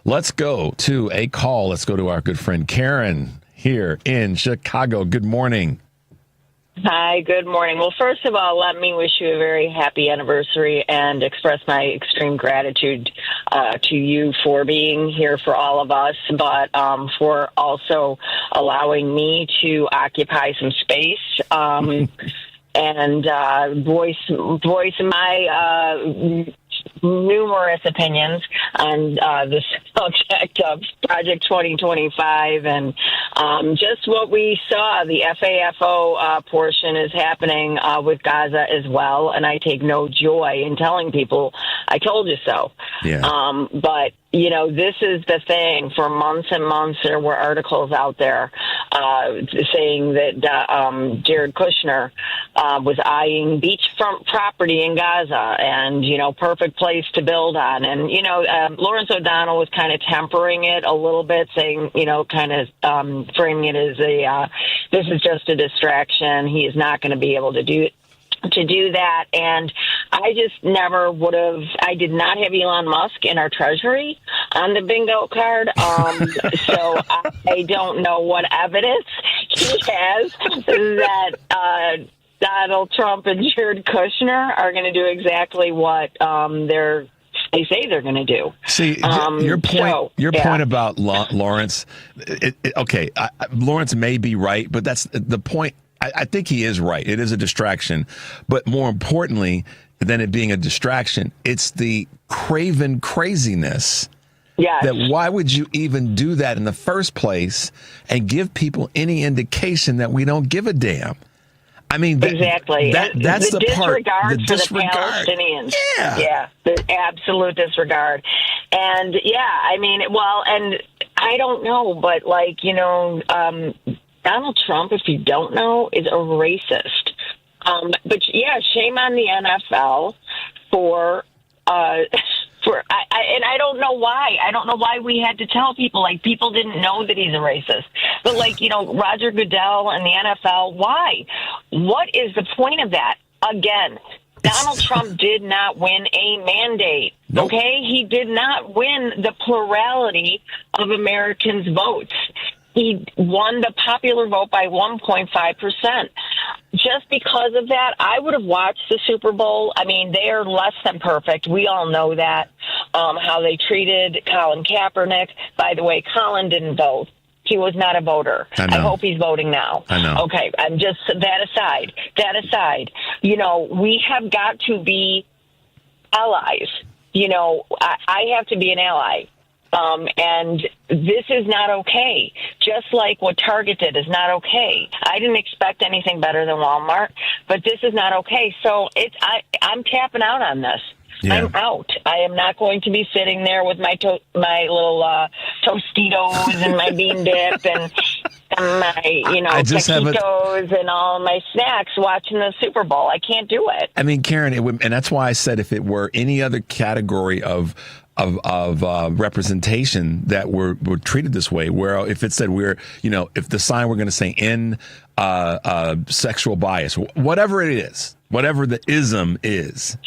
Let's go to a call. Let's go to our good friend Karen here in Chicago. Good morning. Hi, good morning. Well, first of all, let me wish you a very happy anniversary and express my extreme gratitude to you for being here for all of us, but for also allowing me to occupy some space and voice my numerous opinions on the subject of Project 2025 and just what we saw. The FAFO portion is happening with Gaza as well, and I take no joy in telling people, I told you so. Yeah. But, you know, this is the thing. For months and months, there were articles out there saying that Jared Kushner was eyeing beachfront property in Gaza and, you know, perfect place to build on. And, you know, Lawrence O'Donnell was kind of tempering it a little bit, saying, you know, kind of framing it as this is just a distraction. He is not going to be able to do that. And I just never would have, I did not have Elon Musk in our treasury on the bingo card. So I don't know what evidence he has that Donald Trump and Jared Kushner are going to do exactly what they say they're going to do. See, your point about Lawrence, Lawrence may be right, but that's the point. I think he is right. It is a distraction. But more importantly than it being a distraction, it's the craven craziness. Yes. That why would you even do that in the first place and give people any indication that we don't give a damn? I mean, exactly. That's the disregard part. The disregard for the Palestinians. Yeah. The absolute disregard. And I mean, well, and I don't know, but like, you know, Donald Trump, if you don't know, is a racist. But shame on the NFL for and I don't know why. I don't know why we had to tell people. Like, people didn't know that he's a racist. But, like, you know, Roger Goodell and the NFL, why? What is the point of that? Again, Donald Trump did not win a mandate. Nope. Okay? He did not win the plurality of Americans' votes. He won the popular vote by 1.5%. Just because of that, I would have watched the Super Bowl. I mean, they are less than perfect. We all know that. How they treated Colin Kaepernick. By the way, Colin didn't vote. He was not a voter. I hope he's voting now. I know. Okay, I'm just that aside. You know, we have got to be allies. You know, I have to be an ally. And this is not okay. Just like what Target did is not okay. I didn't expect anything better than Walmart, but this is not okay. So I'm tapping out on this. Yeah. I'm out. I am not going to be sitting there with my little Tostitos and my bean dip and and my, taquitos and all my snacks watching the Super Bowl. I can't do it. I mean, Karen, and that's why I said if it were any other category of representation that were treated this way, where if it said if the sign we're going to say in sexual bias, whatever it is, whatever the ism is,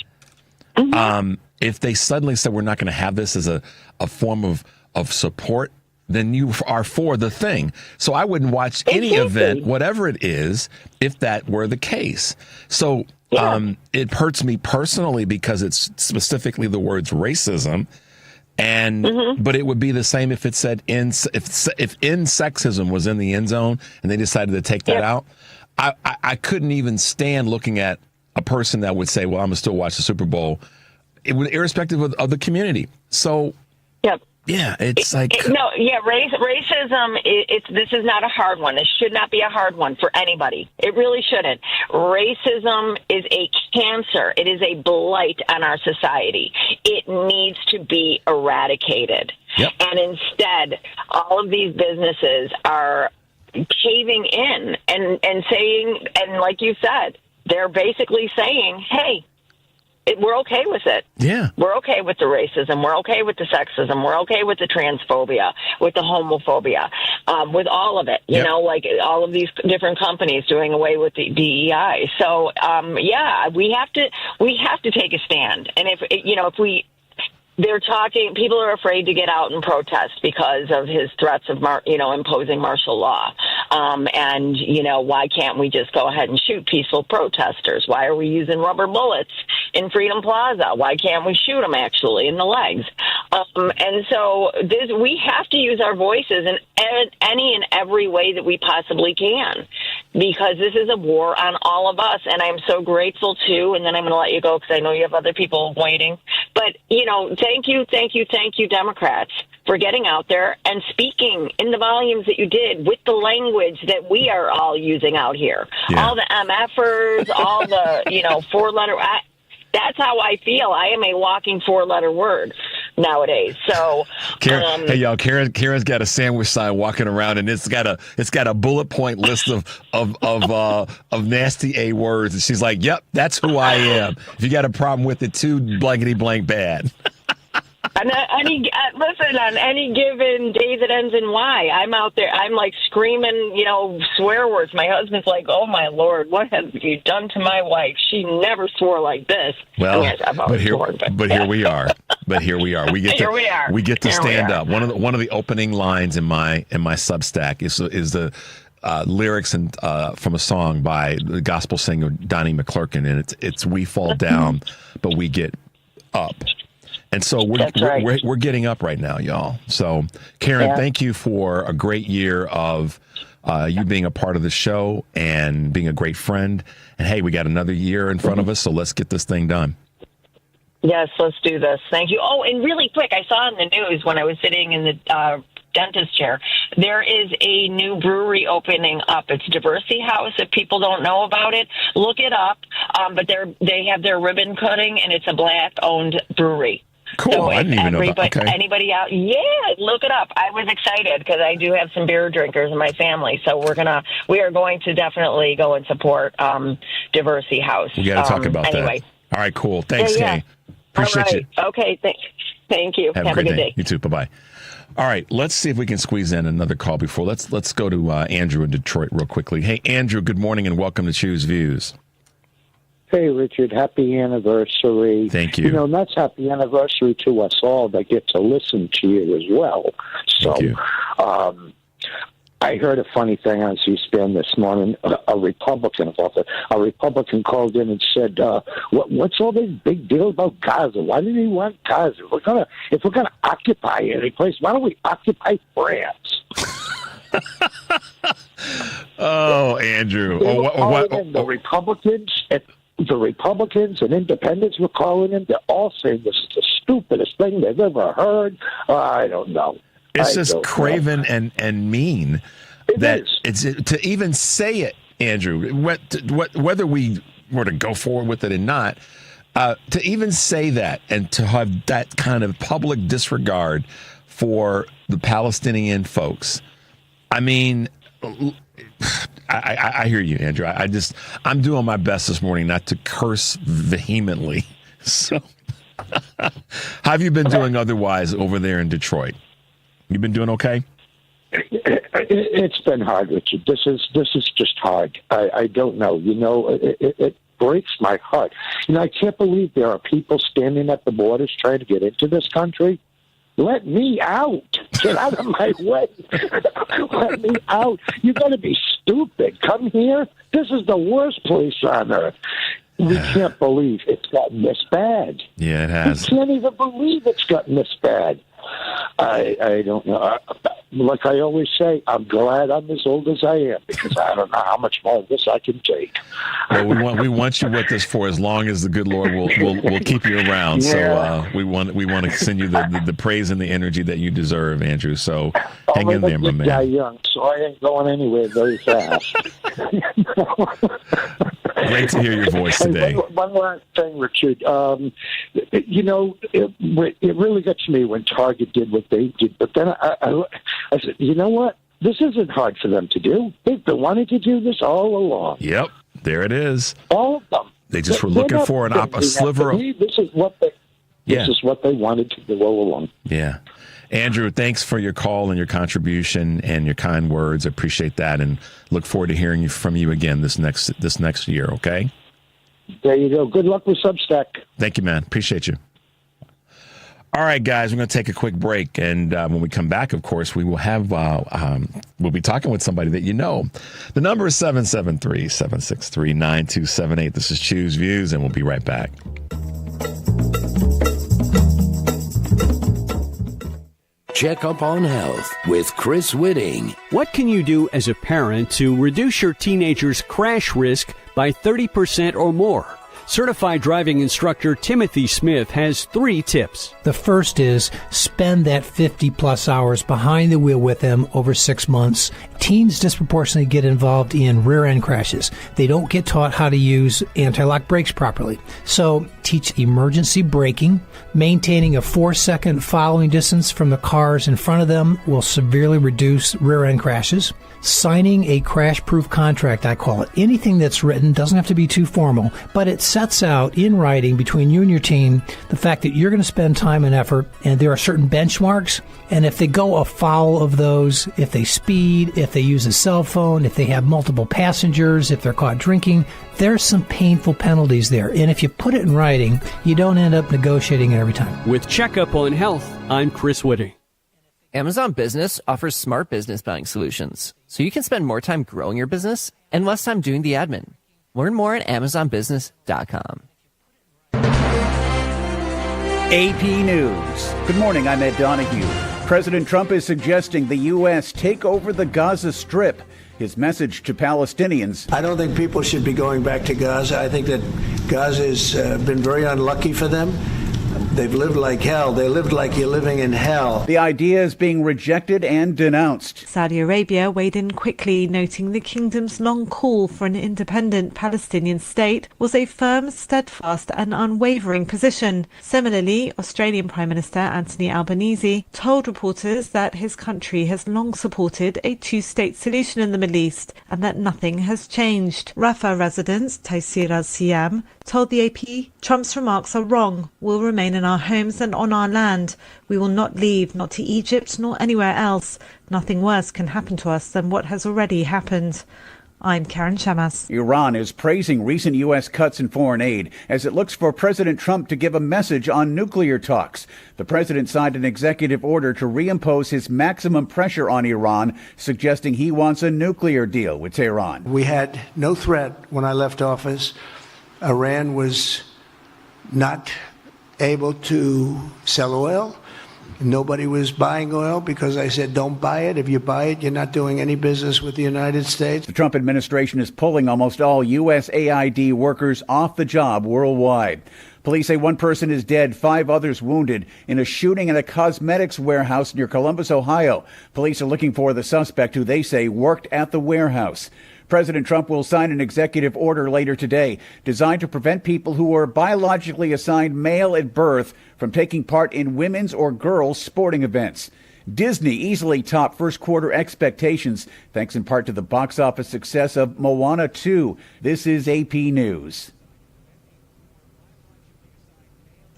if they suddenly said we're not going to have this as a form of support, then you are for the thing. So I wouldn't watch any event, whatever it is, if that were the case. So it hurts me personally because it's specifically the words racism. And but it would be the same if it said in sexism was in the end zone and they decided to take that out. I couldn't even stand looking at a person that would say, well, I'm going to still watch the Super Bowl, irrespective of the community. So, yeah, it's racism, this is not a hard one. It should not be a hard one for anybody. It really shouldn't. Racism is a cancer. It is a blight on our society. It needs to be eradicated. Yep. And instead, all of these businesses are caving in and saying, and like you said, they're basically saying, hey, we're okay with it. Yeah. We're okay with the racism. We're okay with the sexism. We're okay with the transphobia, with the homophobia, with all of it. You know, like all of these different companies doing away with the DEI. So, we have to take a stand. And they're talking, people are afraid to get out and protest because of his threats of, imposing martial law. Why can't we just go ahead and shoot peaceful protesters? Why are we using rubber bullets in Freedom Plaza? Why can't we shoot them actually in the legs? We have to use our voices in any and every way that we possibly can, because this is a war on all of us. And I'm so grateful too. And then I'm going to let you go because I know you have other people waiting. But, thank you, Democrats, for getting out there and speaking in the volumes that you did with the language that we are all using out here. Yeah. All the MFers, all the, 4-letter. That's how I feel. I am a walking 4-letter word nowadays. So, Karen, hey y'all, Karen's got a sandwich sign walking around, and it's got a bullet point list of nasty A words, and she's like, "Yep, that's who I am." If you got a problem with it, too, blankety blank bad. And listen, on any given day that ends in Y, I'm out there, I'm like screaming, swear words. My husband's like, oh my Lord, what have you done to my wife? She never swore like this. Well, but here we are. But here we are. We get to stand up. One of the opening lines in my Substack is the lyrics from a song by the gospel singer Donnie McClurkin, and it's "We fall down, but we get up." And so we're getting up right now, y'all. So, Karen, thank you for a great year of you being a part of the show and being a great friend. And, hey, we got another year in front of us, so let's get this thing done. Yes, let's do this. Thank you. Oh, and really quick, I saw in the news when I was sitting in the dentist chair, there is a new brewery opening up. It's Diversity House. If people don't know about it, look it up. But they have their ribbon cutting, and it's a Black-owned brewery. Cool. So I didn't even know that. Okay. Anybody out? Yeah, look it up. I was excited because I do have some beer drinkers in my family. So we are going to definitely go and support Diversity House. We got to talk about that. All right, cool. Thanks, Kay. Appreciate you. Okay, thank you. Have a good day. You too. Bye-bye. All right, let's see if we can squeeze in another call before. Let's go to Andrew in Detroit real quickly. Hey, Andrew, good morning and welcome to Choose Views. Hey, Richard, happy anniversary. Thank you. And that's happy anniversary to us all that get to listen to you as well. Thank you. I heard a funny thing on C-SPAN this morning. A Republican called in and said, "What's all this big deal about Gaza? Why didn't he want Gaza? If we're gonna occupy any place, why don't we occupy France?" Oh, Andrew. The Republicans and independents were calling him. They're all saying this is the stupidest thing they've ever heard. I don't know. It's just craven and mean. It's to even say it, Andrew. Whether we were to go forward with it or not, to even say that and to have that kind of public disregard for the Palestinian folks. I mean, I hear you, Andrew. I'm doing my best this morning not to curse vehemently. So, how have you been doing otherwise over there in Detroit? You been doing okay? It's been hard, Richard. This is just hard. I don't know. It breaks my heart. I can't believe there are people standing at the borders trying to get into this country. Let me out. Get out of my way. Let me out. You got to be stupid. Come here. This is the worst place on earth. We can't believe it's gotten this bad. Yeah, it has. We can't even believe it's gotten this bad. I don't know. Like I always say, I'm glad I'm as old as I am because I don't know how much more of this I can take. Well, we want you with us for as long as the good Lord will keep you around. Yeah. So we want to send you the praise and the energy that you deserve, Andrew. So hang in there, my man. I'm young, so I ain't going anywhere very fast. Great to hear your voice today. One last thing, Richard. It really got to me when Target did what they did. But then I said, you know what? This isn't hard for them to do. They've been wanting to do this all along. Yep, there it is. All of them. They just were looking for a sliver of. This is what they wanted to do all along. Yeah. Andrew, thanks for your call and your contribution and your kind words. I appreciate that and look forward to hearing from you again this next year, okay? There you go. Good luck with Substack. Thank you, man. Appreciate you. All right, guys, we're going to take a quick break. And when we come back, of course, we will have we'll be talking with somebody that you know. The number is 773-763-9278. This is Choose Views, and we'll be right back. Check up on health with Chris Whitting. What can you do as a parent to reduce your teenager's crash risk by 30% or more? Certified driving instructor Timothy Smith has 3 tips. The first is spend that 50-plus hours behind the wheel with them over 6 months. Teens disproportionately get involved in rear-end crashes. They don't get taught how to use anti-lock brakes properly. So teach emergency braking. Maintaining a 4-second following distance from the cars in front of them will severely reduce rear-end crashes. Signing a crash-proof contract, I call it. Anything that's written doesn't have to be too formal, but it sets out in writing between you and your team the fact that you're going to spend time and effort, and there are certain benchmarks, and if they go afoul of those, if they speed, if they use a cell phone, if they have multiple passengers, if they're caught drinking, there's some painful penalties there. And if you put it in writing, you don't end up negotiating it every time. With Checkup on Health, I'm Chris Whitting. Amazon Business offers smart business buying solutions, so you can spend more time growing your business and less time doing the admin. Learn more at AmazonBusiness.com. AP News. Good morning, I'm Ed Donahue. President Trump is suggesting the U.S. take over the Gaza Strip. His message to Palestinians. I don't think people should be going back to Gaza. I think that Gaza has been very unlucky for them. They've lived like hell. They lived like you're living in hell. The idea is being rejected and denounced. Saudi Arabia weighed in quickly, noting the kingdom's long call for an independent Palestinian state was a firm, steadfast and unwavering position. Similarly, Australian Prime Minister Anthony Albanese told reporters that his country has long supported a two-state solution in the Middle East and that nothing has changed. Rafah resident Taysir al-Siyam told the AP, Trump's remarks are wrong. We'll remain in our homes and on our land. We will not leave, not to Egypt nor anywhere else. Nothing worse can happen to us than what has already happened. I'm Karen Shamas. Iran is praising recent U.S. cuts in foreign aid as it looks for President Trump to give a message on nuclear talks. The president signed an executive order to reimpose his maximum pressure on Iran, suggesting he wants a nuclear deal with Tehran. We had no threat when I left office. Iran was not able to sell oil. Nobody was buying oil because I said, don't buy it. If you buy it, you're not doing any business with the United States. The Trump administration is pulling almost all USAID workers off the job worldwide. Police say one person is dead, 5 others wounded in a shooting at a cosmetics warehouse near Columbus, Ohio. Police are looking for the suspect who they say worked at the warehouse. President Trump will sign an executive order later today designed to prevent people who were biologically assigned male at birth from taking part in women's or girls' sporting events. Disney easily topped first quarter expectations, thanks in part to the box office success of Moana 2. This is AP News.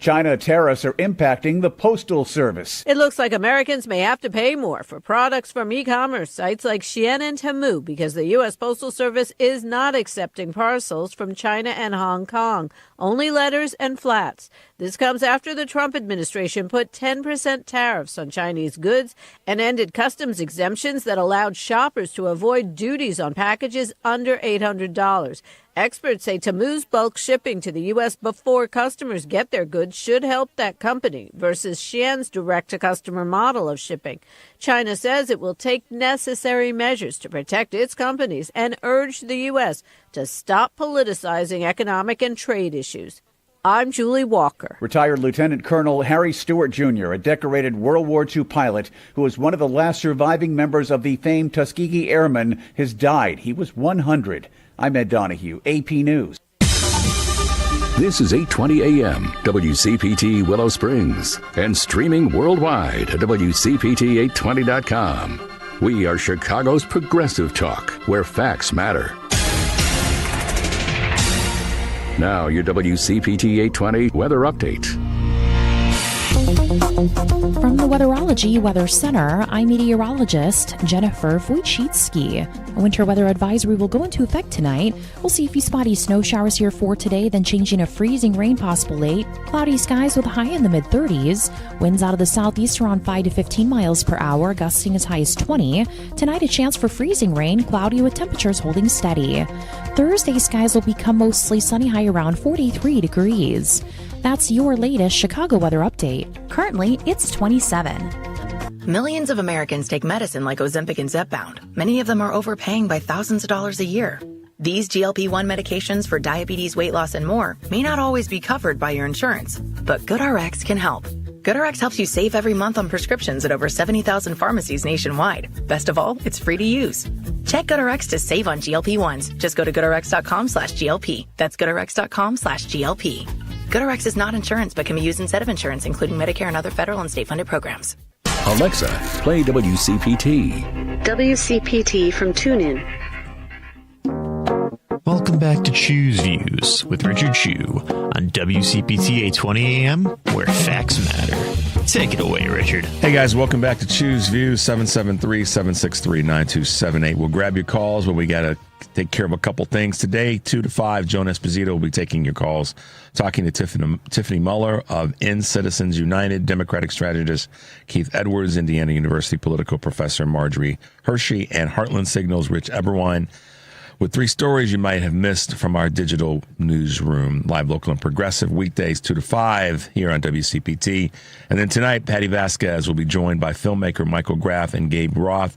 China tariffs are impacting the Postal Service. It looks like Americans may have to pay more for products from e-commerce sites like Shein and Temu because the U.S. Postal Service is not accepting parcels from China and Hong Kong, only letters and flats. This comes after the Trump administration put 10% tariffs on Chinese goods and ended customs exemptions that allowed shoppers to avoid duties on packages under $800. Experts say Temu's bulk shipping to the U.S. before customers get their goods should help that company versus Shein's direct-to-customer model of shipping. China says it will take necessary measures to protect its companies and urge the U.S. to stop politicizing economic and trade issues. I'm Julie Walker. Retired Lieutenant Colonel Harry Stewart Jr., a decorated World War II pilot who was one of the last surviving members of the famed Tuskegee Airmen, has died. He was 100. I'm Ed Donahue, AP News. This is 820 AM, WCPT Willow Springs, and streaming worldwide at WCPT820.com. We are Chicago's progressive talk, where facts matter. Now, your WCPT 820 weather update. From the Weatherology Weather Center, I'm meteorologist Jennifer Wojcicki. A winter weather advisory will go into effect tonight. We'll see a few spotty snow showers here for today, then changing to freezing rain possible late. Cloudy skies with a high in the mid-30s. Winds out of the southeast around 5 to 15 miles per hour, gusting as high as 20. Tonight, a chance for freezing rain, cloudy with temperatures holding steady. Thursday, skies will become mostly sunny, high around 43 degrees. That's your latest Chicago weather update. Currently, it's 27. Millions of Americans take medicine like Ozempic and Zepbound. Many of them are overpaying by thousands of dollars a year. These GLP-1 medications for diabetes, weight loss, and more may not always be covered by your insurance, but GoodRx can help. GoodRx helps you save every month on prescriptions at over 70,000 pharmacies nationwide. Best of all, it's free to use. Check GoodRx to save on GLP-1s. Just go to GoodRx.com/GLP. That's GoodRx.com/GLP. GoodRx is not insurance, but can be used instead of insurance, including Medicare and other federal and state-funded programs. Alexa, play WCPT. WCPT from TuneIn. Welcome back to Choose Views with Richard Chu on WCPT 820 AM, where facts matter. Take it away, Richard. Hey, guys, welcome back to Choose Views, 773-763-9278. We'll grab your calls, but we got to take care of a couple things. Today, 2 to 5, Joan Esposito will be taking your calls, talking to Tiffany Muller of In Citizens United, Democratic strategist Keith Edwards, Indiana University political professor Marjorie Hershey, and Heartland Signal's Rich Eberwein, with 3 stories you might have missed from our digital newsroom. Live, local, and progressive, weekdays 2 to 5 here on WCPT. And then tonight, Patty Vasquez will be joined by filmmaker Michael Graff and Gabe Roth,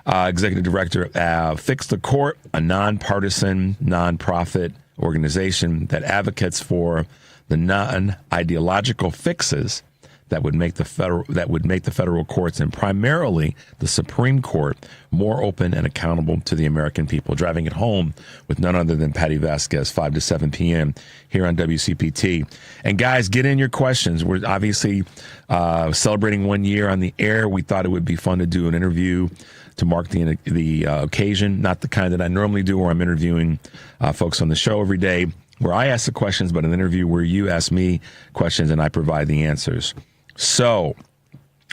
executive director of Fix the Court, a nonpartisan, nonprofit organization that advocates for the non-ideological fixes that would make the federal courts, and primarily the Supreme Court, more open and accountable to the American people. Driving it home with none other than Patty Vasquez, 5 to 7 p.m. here on WCPT. And guys, get in your questions. We're obviously celebrating 1 year on the air. We thought it would be fun to do an interview to mark the occasion, not the kind that I normally do where I'm interviewing folks on the show every day, where I ask the questions, but an interview where you ask me questions and I provide the answers. So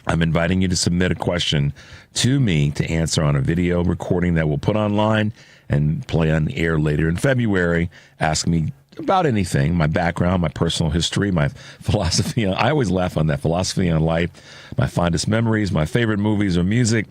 I'm inviting you to submit a question to me to answer on a video recording that we'll put online and play on the air later in February. Ask me about anything, my background, my personal history, my philosophy. I always laugh on that, philosophy on life, my fondest memories, my favorite movies or music,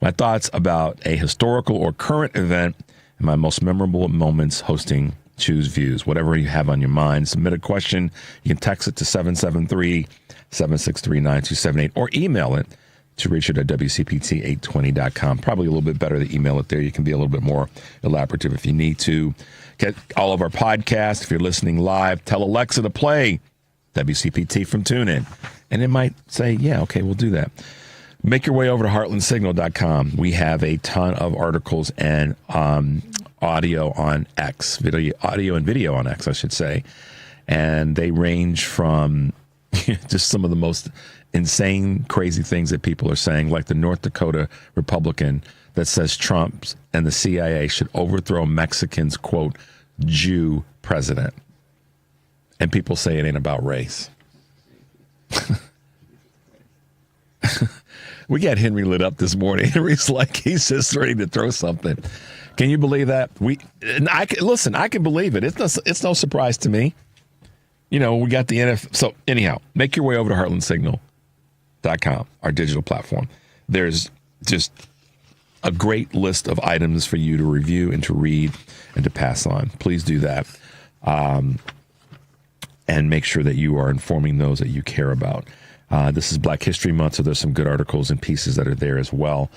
my thoughts about a historical or current event, and my most memorable moments hosting Choose Views. Whatever you have on your mind, submit a question. You can text it to 773-763-9278 or email it to Richard at WCPT820.com. Probably a little bit better to email it there. You can be a little bit more elaborative if you need to. Get all of our podcasts. If you're listening live, tell Alexa to play WCPT from TuneIn. And it might say, yeah, okay, we'll do that. Make your way over to heartlandsignal.com. We have a ton of articles and audio on X, audio and video on X, I should say. And they range from, just some of the most insane, crazy things that people are saying, like the North Dakota Republican that says Trump and the CIA should overthrow Mexican's, quote, Jew president. And people say it ain't about race. We got Henry lit up this morning. Henry's like, he's just ready to throw something. Can you believe that? I can believe it. It's no surprise to me. We got the NFL. So anyhow, make your way over to heartlandsignal.com, our digital platform. There's just a great list of items for you to review and to read and to pass on. Please do that. And make sure that you are informing those that you care about. This is Black History Month, so there's some good articles and pieces that are there as well.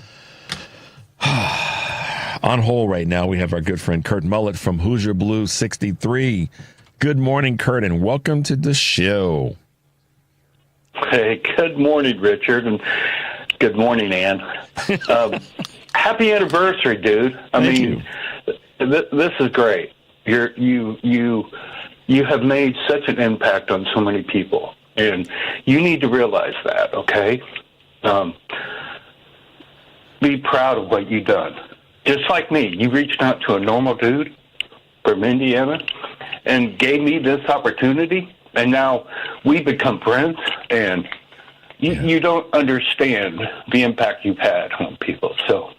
On hold right now, we have our good friend Kurt Mullet from Hoosier Blue 63. Good morning, Kurt, and welcome to the show. Hey, good morning, Richard, and good morning, Ann. Happy anniversary, dude. Thank you. This is great. You have made such an impact on so many people, and you need to realize that, okay? Be proud of what you've done. Just like me, you reached out to a normal dude from Indiana and gave me this opportunity, and now we become friends, and you don't understand the impact you've had on people. So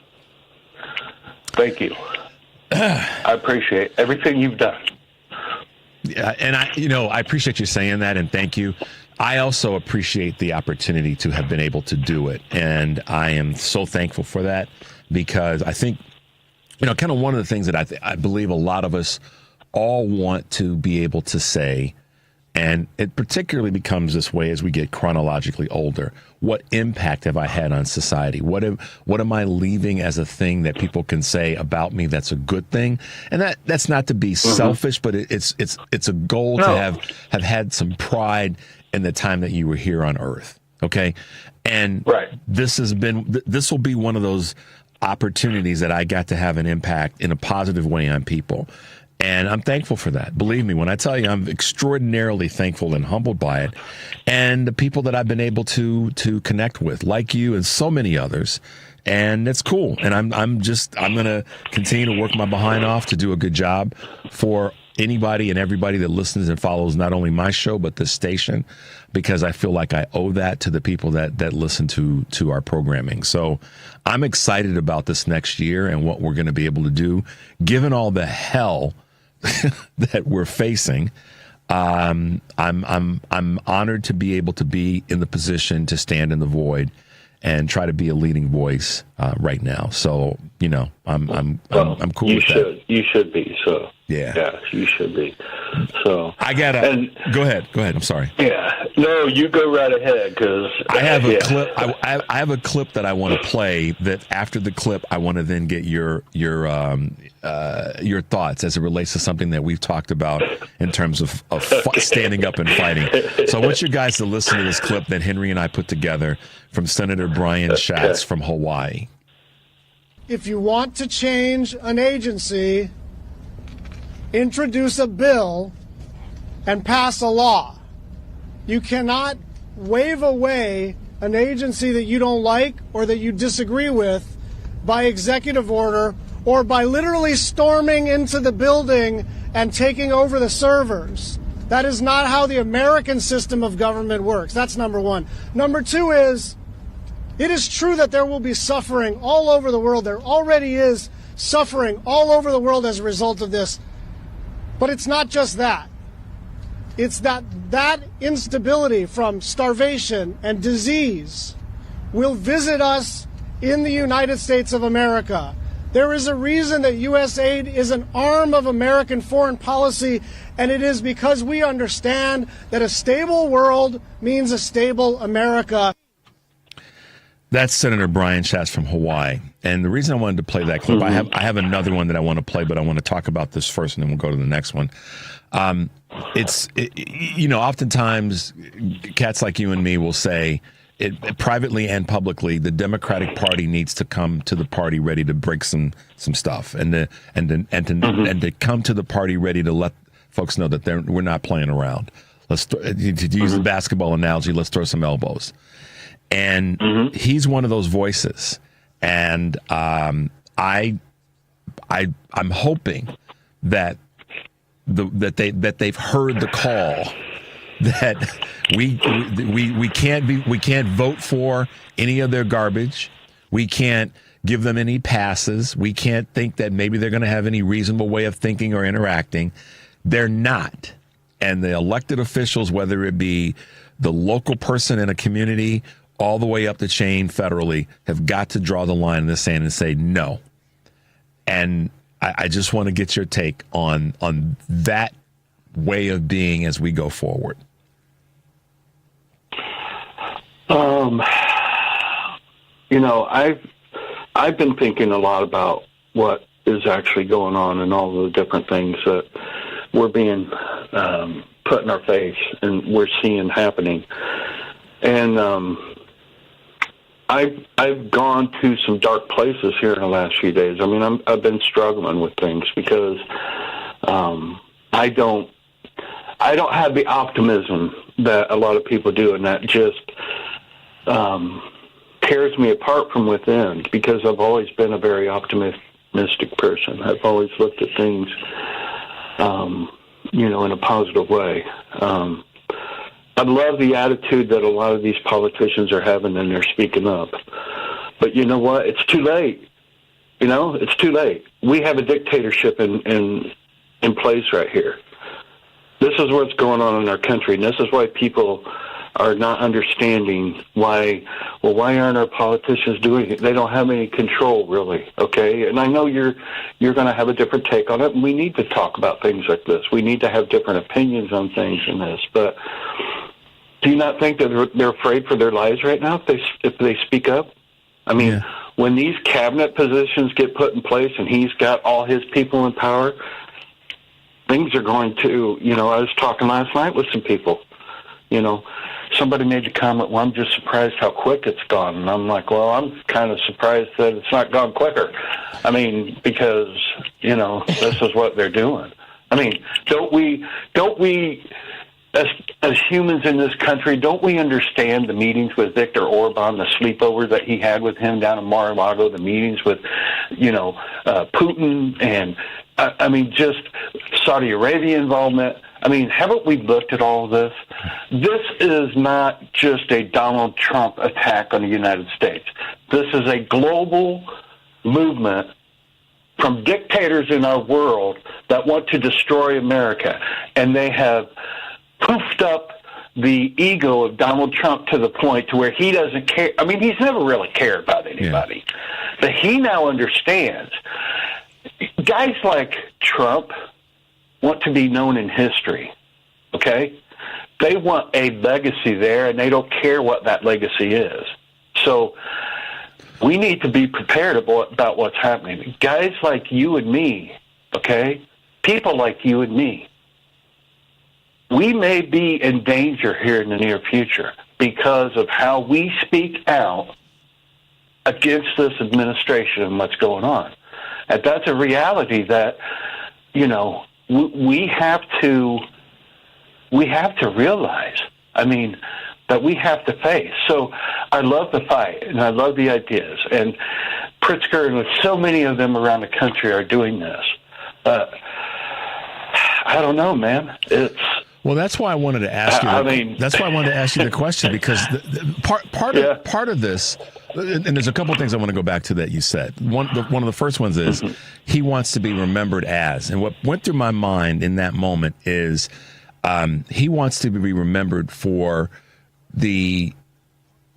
thank you. I appreciate everything you've done. Yeah, and I appreciate you saying that, and thank you. I also appreciate the opportunity to have been able to do it, and I am so thankful for that, because I think, kind of one of the things that I believe a lot of us all want to be able to say, and it particularly becomes this way as we get chronologically older. What impact have I had on society? What am I leaving as a thing that people can say about me that's a good thing? And that's not to be selfish, but it's a goal to have had some pride in the time that you were here on Earth. Okay, and this will be one of those opportunities that I got to have an impact in a positive way on people. And I'm thankful for that. Believe me, when I tell you, I'm extraordinarily thankful and humbled by it. And the people that I've been able to connect with, like you and so many others. And it's cool. And I'm going to continue to work my behind off to do a good job for anybody and everybody that listens and follows not only my show, but this station, because I feel like I owe that to the people that listen to our programming. So I'm excited about this next year and what we're going to be able to do, given all the hell that we're facing. I'm honored to be able to be in the position to stand in the void and try to be a leading voice right now. So, I'm cool with that. You should be. So yeah, you should be. So I gotta go ahead. I'm sorry. Yeah, no, you go right ahead, because I have a clip. I have a clip that I want to play. That after the clip, I want to then get your thoughts as it relates to something that we've talked about in terms of standing up and fighting. So I want you guys to listen to this clip that Henry and I put together from Senator Brian Schatz from Hawaii. If you want to change an agency, introduce a bill and pass a law. You cannot wave away an agency that you don't like or that you disagree with by executive order or by literally storming into the building and taking over the servers. That is not how the American system of government works. That's number one. Number two is, it is true that there will be suffering all over the world. There already is suffering all over the world as a result of this. But it's not just that. It's that instability from starvation and disease will visit us in the United States of America. There is a reason that U.S. aid is an arm of American foreign policy, and it is because we understand that a stable world means a stable America. That's Senator Brian Schatz from Hawaii. And the reason I wanted to play that clip, I have another one that I want to play, but I want to talk about this first, and then we'll go to the next one. Oftentimes cats like you and me will say, privately and publicly, the Democratic Party needs to come to the party ready to break some stuff, and to come to the party ready to let folks know that we're not playing around. to use the basketball analogy, let's throw some elbows. And he's one of those voices. And I'm hoping that they've heard the call that we can't vote for any of their garbage. We can't give them any passes. We can't think that maybe they're going to have any reasonable way of thinking or interacting. They're not. And the elected officials, whether it be the local person in a community all the way up the chain federally, have got to draw the line in the sand and say no. And I just want to get your take on that way of being as we go forward. I've been thinking a lot about what is actually going on and all the different things that we're being put in our face and we're seeing happening. And I've gone to some dark places here in the last few days. I mean, I've been struggling with things because I don't have the optimism that a lot of people do, and that just tears me apart from within, because I've always been a very optimistic person. I've always looked at things, in a positive way. I love the attitude that a lot of these politicians are having, and they're speaking up. But you know what? It's too late. It's too late. We have a dictatorship in place right here. This is what's going on in our country, and this is why people are not understanding why aren't our politicians doing it? They don't have any control, really, okay? And I know you're going to have a different take on it, and we need to talk about things like this. We need to have different opinions on things in this. But do you not think that they're afraid for their lives right now if they speak up? I mean, when these cabinet positions get put in place and he's got all his people in power, things are going to, I was talking last night with some people, somebody made the comment, well, I'm just surprised how quick it's gone. And I'm like, well, I'm kind of surprised that it's not gone quicker. I mean, because, this is what they're doing. I mean, don't we as humans in this country, don't we understand the meetings with Viktor Orban, the sleepover that he had with him down in Mar-a-Lago, the meetings with, Putin and, just Saudi Arabia involvement? I mean, haven't we looked at all of this? This is not just a Donald Trump attack on the United States. This is a global movement from dictators in our world that want to destroy America. And they have poofed up the ego of Donald Trump to the point to where he doesn't care. I mean, he's never really cared about anybody. Yeah. But he now understands. Guys like Trump want to be known in history, okay? They want a legacy there, and they don't care what that legacy is. So we need to be prepared about what's happening. Guys like you and me, okay? People like you and me, we may be in danger here in the near future because of how we speak out against this administration and what's going on. And that's a reality that, we have to realize, that we have to face. So I love the fight, and I love the ideas. And Pritzker and so many of them around the country are doing this. I don't know, man. Well, that's why I wanted to ask you. That's why I wanted to ask you the question, because part of this, and there's a couple of things I want to go back to that you said. One of the first ones is he wants to be remembered as, and what went through my mind in that moment is he wants to be remembered for being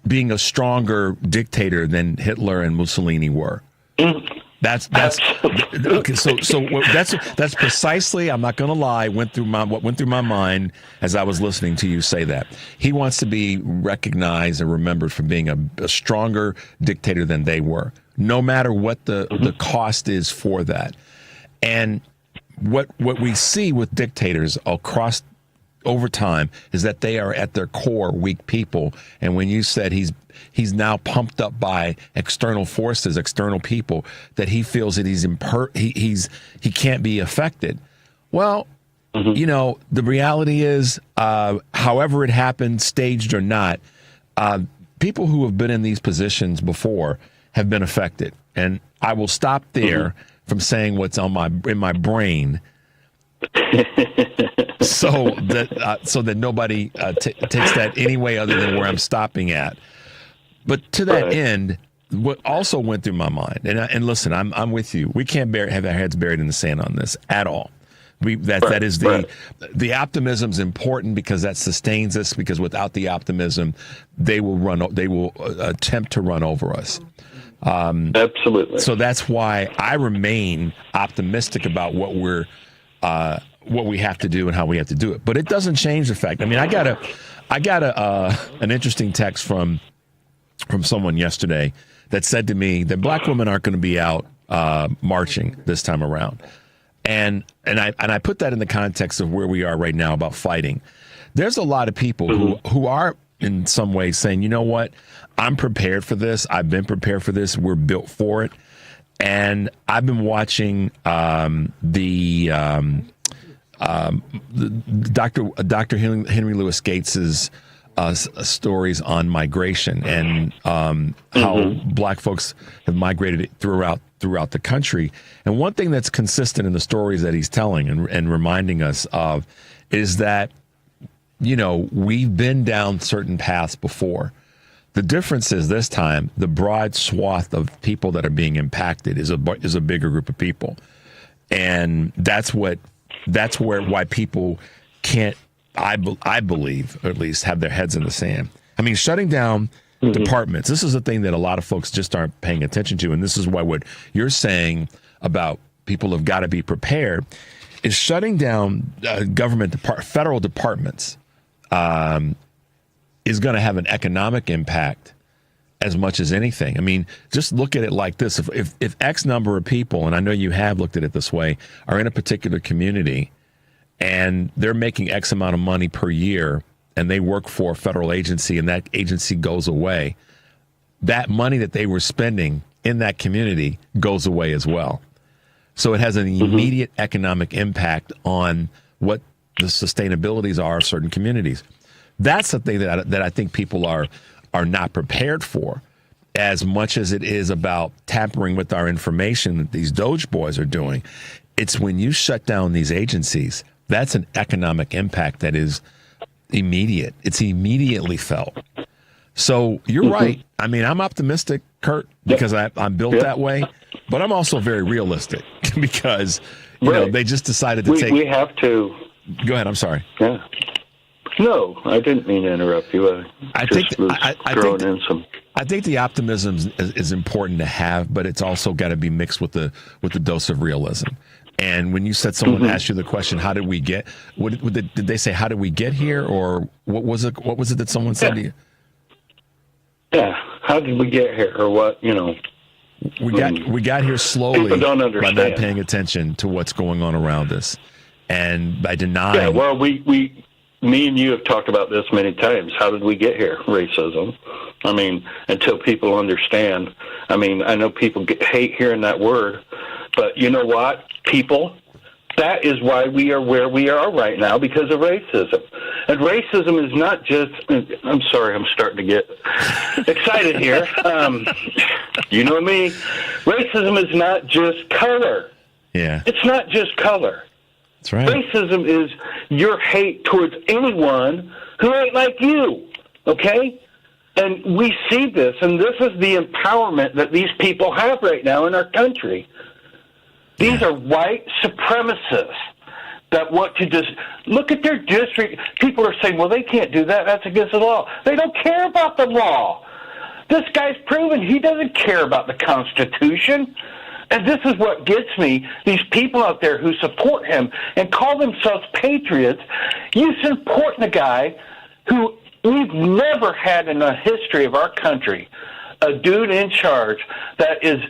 a stronger dictator than Hitler and Mussolini were. That's okay. So that's precisely. I'm not going to lie. What went through my mind as I was listening to you say that. He wants to be recognized and remembered for being a stronger dictator than they were, no matter what the cost is for that. And what we see with dictators across over time is that they are at their core weak people. And when you said he's now pumped up by external forces, external people, that he feels that he can't be affected. Well, you know, the reality is, however it happened, staged or not, people who have been in these positions before have been affected. And I will stop there from saying what's in my brain, so that nobody takes that any way other than where I'm stopping at. But to that end, what also went through my mind, and listen, I'm with you. We can't have our heads buried in the sand on this at all. That is the optimism's important because that sustains us. Because without the optimism, they will attempt to run over us. Absolutely. So that's why I remain optimistic about what we have to do and how we have to do it. But it doesn't change the fact. I mean, I got an interesting text from someone yesterday that said to me that black women aren't going to be out marching this time around. And I put that in the context of where we are right now about fighting. There's a lot of people who are in some ways saying, you know what, I'm prepared for this. I've been prepared for this. We're built for it. And I've been watching the Dr. Henry Louis Gates's stories on migration and how black folks have migrated throughout the country. And one thing that's consistent in the stories that he's telling and reminding us of is that, you know, we've been down certain paths before. The difference is this time, the broad swath of people that are being impacted is a bigger group of people. And that's why people can't, I believe, or at least have their heads in the sand. I mean, shutting down departments, this is a thing that a lot of folks just aren't paying attention to. And this is why what you're saying about people have got to be prepared is shutting down federal departments is going to have an economic impact as much as anything. I mean, just look at it like this. If X number of people, and I know you have looked at it this way, are in a particular community and they're making X amount of money per year and they work for a federal agency and that agency goes away, that money that they were spending in that community goes away as well. So it has an immediate economic impact on what the sustainabilities are of certain communities. That's the thing that I think people are not prepared for, as much as it is about tampering with our information that these Doge boys are doing. It's when you shut down these agencies, that's an economic impact that is immediate. It's immediately felt. So you're right. I mean, I'm optimistic, Kurt, because I'm built that way, but I'm also very realistic because, you know, they just decided to take. We have to. Go ahead. I'm sorry. Yeah. No, I didn't mean to interrupt you. I think the optimism is important to have, but it's also got to be mixed with the dose of realism. And when you said someone asked you the question, "How did we get?" Did they say, "How did we get here?" Or what was it? What was it that someone said to you? Yeah, how did we get here, or what? You know, we got here slowly people don't understand. by not paying attention to what's going on around us, and by denying. Yeah, well, me and you have talked about this many times. How did we get here? Racism. I mean, until people understand. I mean, I know people hate hearing that word, but you know what, people? That is why we are where we are right now, because of racism. And racism is not just, I'm sorry, I'm starting to get excited here. You know me. Racism is not just color. Yeah. It's not just color. That's right. Racism is your hate towards anyone who ain't like you, okay? And we see this, and this is the empowerment that these people have right now in our country. These are white supremacists that want to just look at their district. People are saying, well, they can't do that. That's against the law. They don't care about the law. This guy's proven he doesn't care about the Constitution. And this is what gets me, these people out there who support him and call themselves patriots. You support the guy who we've never had in the history of our country, a dude in charge that is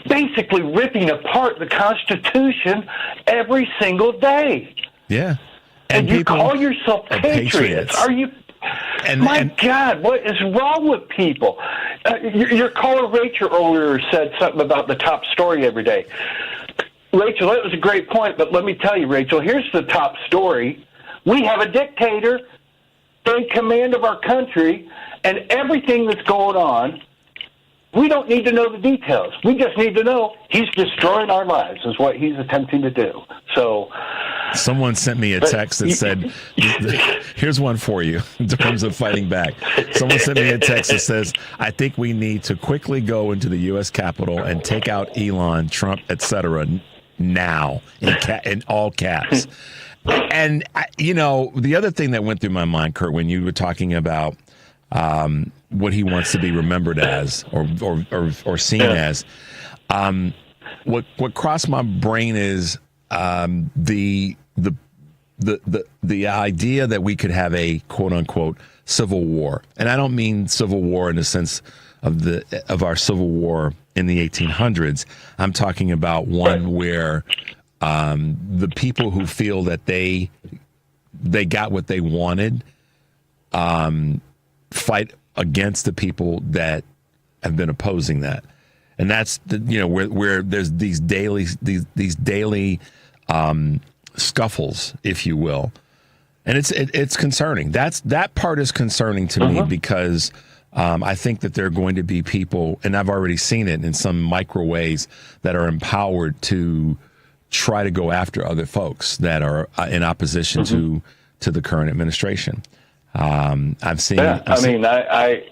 basically ripping apart the Constitution every single day. Yeah. And you call yourself patriots. Are you... God, what is wrong with people? Your caller Rachel earlier said something about the top story every day. Rachel, that was a great point, but let me tell you, Rachel, here's the top story. We have a dictator in command of our country, and everything that's going on, we don't need to know the details. We just need to know he's destroying our lives is what he's attempting to do. So, someone sent me a text that said, here's one for you in terms of fighting back. Someone sent me a text that says, I think we need to quickly go into the U.S. Capitol and take out Elon, Trump, etc. now in all caps. And, the other thing that went through my mind, Kurt, when you were talking about what he wants to be remembered as or seen as, what crossed my brain is the idea that we could have a quote unquote civil war. And I don't mean civil war in the sense of our civil war in the 1800s. I'm talking about one where the people who feel that they got what they wanted fight against the people that have been opposing that. And that's where there's these daily scuffles, if you will, and it's concerning. That part is concerning to me because I think that there are going to be people, and I've already seen it in some micro ways, that are empowered to try to go after other folks that are in opposition to the current administration. I've seen. Yeah, I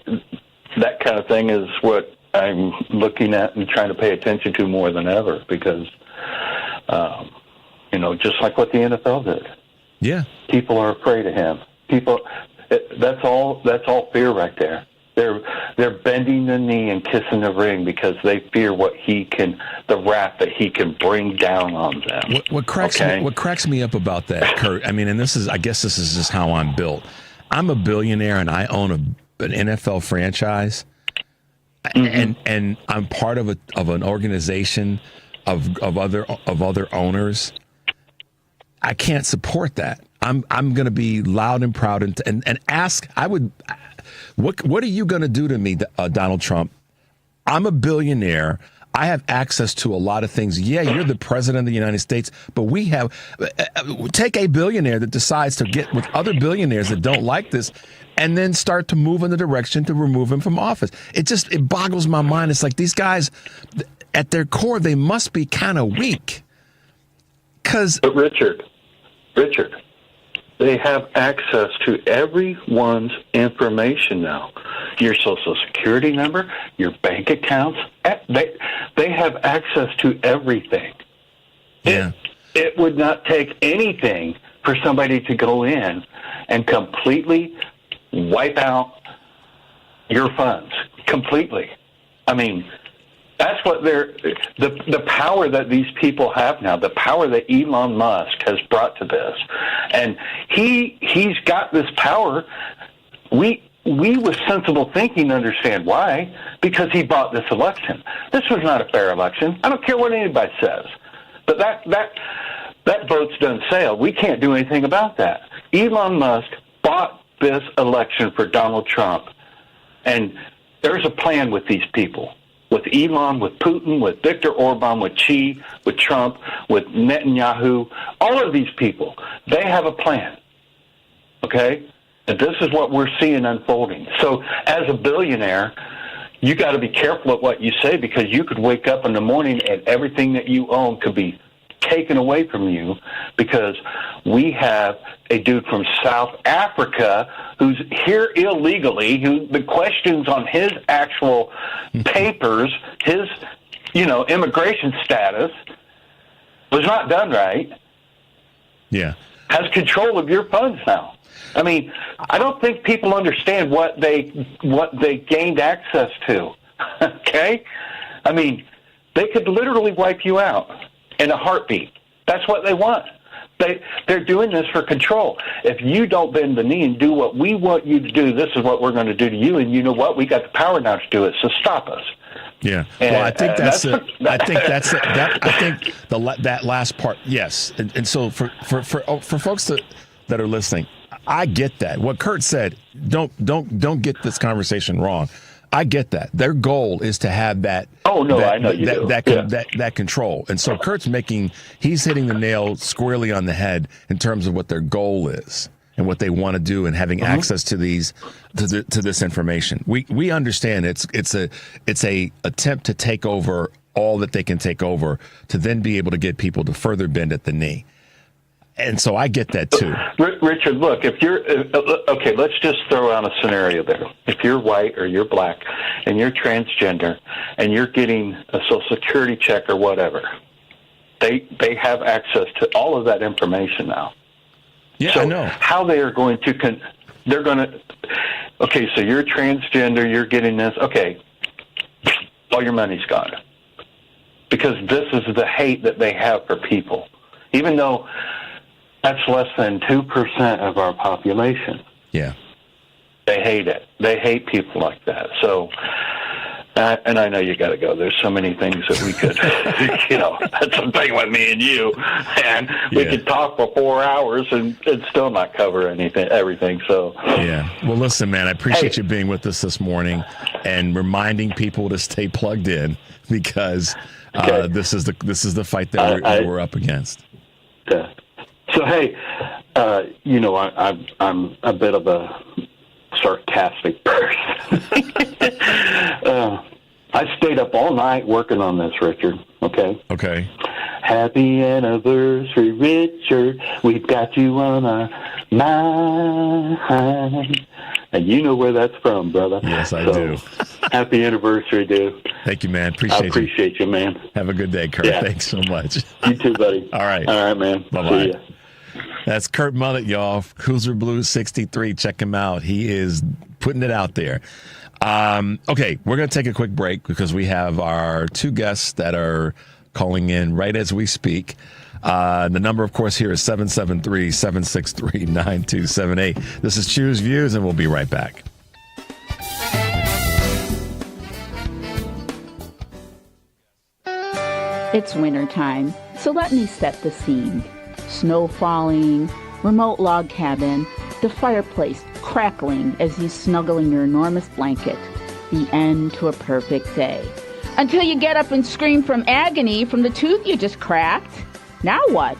that kind of thing is what I'm looking at and trying to pay attention to more than ever because, just like what the NFL did. Yeah. People are afraid of him. That's all fear right there. They're bending the knee and kissing the ring because they fear the wrath that he can bring down on them. What cracks me up about that, Kurt, and I guess this is just how I'm built. I'm a billionaire and I own an NFL franchise, and I'm part of an organization of other owners. I can't support that. I'm going to be loud and proud and ask. What are you going to do to me, Donald Trump? I'm a billionaire. I have access to a lot of things. Yeah, you're the president of the United States, but we have take a billionaire that decides to get with other billionaires that don't like this and then start to move in the direction to remove him from office. It boggles my mind. It's like these guys, at their core, they must be kind of weak. But Richard, they have access to everyone's information now. Your social security number, your bank accounts, they have access to everything. Yeah. It would not take anything for somebody to go in and completely wipe out your funds. Completely. That's what the power that these people have now, the power that Elon Musk has brought to this. And he's got this power. We with sensible thinking understand why, because he bought this election. This was not a fair election. I don't care what anybody says. But that vote's done sailed. We can't do anything about that. Elon Musk bought this election for Donald Trump. And there's a plan with these people. With Elon, with Putin, with Viktor Orban, with Xi, with Trump, with Netanyahu, all of these people, they have a plan, okay? And this is what we're seeing unfolding. So as a billionaire, you got to be careful of what you say because you could wake up in the morning and everything that you own could be taken away from you because we have a dude from South Africa who's here illegally, who the questions on his actual papers, his, immigration status was not done right. Yeah. Has control of your funds now. I don't think people understand what they gained access to. Okay? They could literally wipe you out in a heartbeat. That's what they want. They're doing this for control. If you don't bend the knee and do what we want you to do, this is what we're going to do to you. And you know what? We got the power now to do it. So stop us. Yeah. Well, I think that's it. I think that's it. I think that last part. Yes. And so for folks that are listening, I get that. What Kurt said. Don't get this conversation wrong. I get that. Their goal is to have that. Oh no, I know you do. That control. And so Kurt's he's hitting the nail squarely on the head in terms of what their goal is and what they want to do, and having access to this information. We understand it's a attempt to take over all that they can take over, to then be able to get people to further bend at the knee. And so I get that too. Richard, look, if you're okay, let's just throw out a scenario there. If you're white or you're black and you're transgender and you're getting a Social Security check or whatever, they have access to all of that information now. Yeah, so I know. How they are going to they're going to. Okay, so you're transgender, you're getting this. Okay, all your money's gone, because this is the hate that they have for people, even though that's less than 2% of our population. Yeah. They hate it. They hate people like that. So, and I know you got to go. There's so many things that we could, that's the thing with me and you. And we could talk for 4 hours and still not cover everything. So, yeah. Well, listen, man, I appreciate you being with us this morning and reminding people to stay plugged in, because this is the fight that we're up against. Yeah. So, hey, I'm a bit of a sarcastic person. I stayed up all night working on this, Richard, okay? Okay. Happy anniversary, Richard. We've got you on our mind. And you know where that's from, brother. Yes, I do. Happy anniversary, dude. Thank you, man. I appreciate you, man. Have a good day, Kurt. Yeah. Thanks so much. You too, buddy. All right. All right, man. Bye-bye. See ya. That's Kurt Mullet, y'all. Cruiser Blues 63. Check him out. He is putting it out there. Okay, we're going to take a quick break because we have our two guests that are calling in right as we speak. The number, of course, here is 773-763-9278. This is Choose Views, and we'll be right back. It's wintertime, so let me set the scene. Snow falling, remote log cabin, the fireplace crackling as you snuggle in your enormous blanket. The end to a perfect day. Until you get up and scream from agony from the tooth you just cracked. Now what?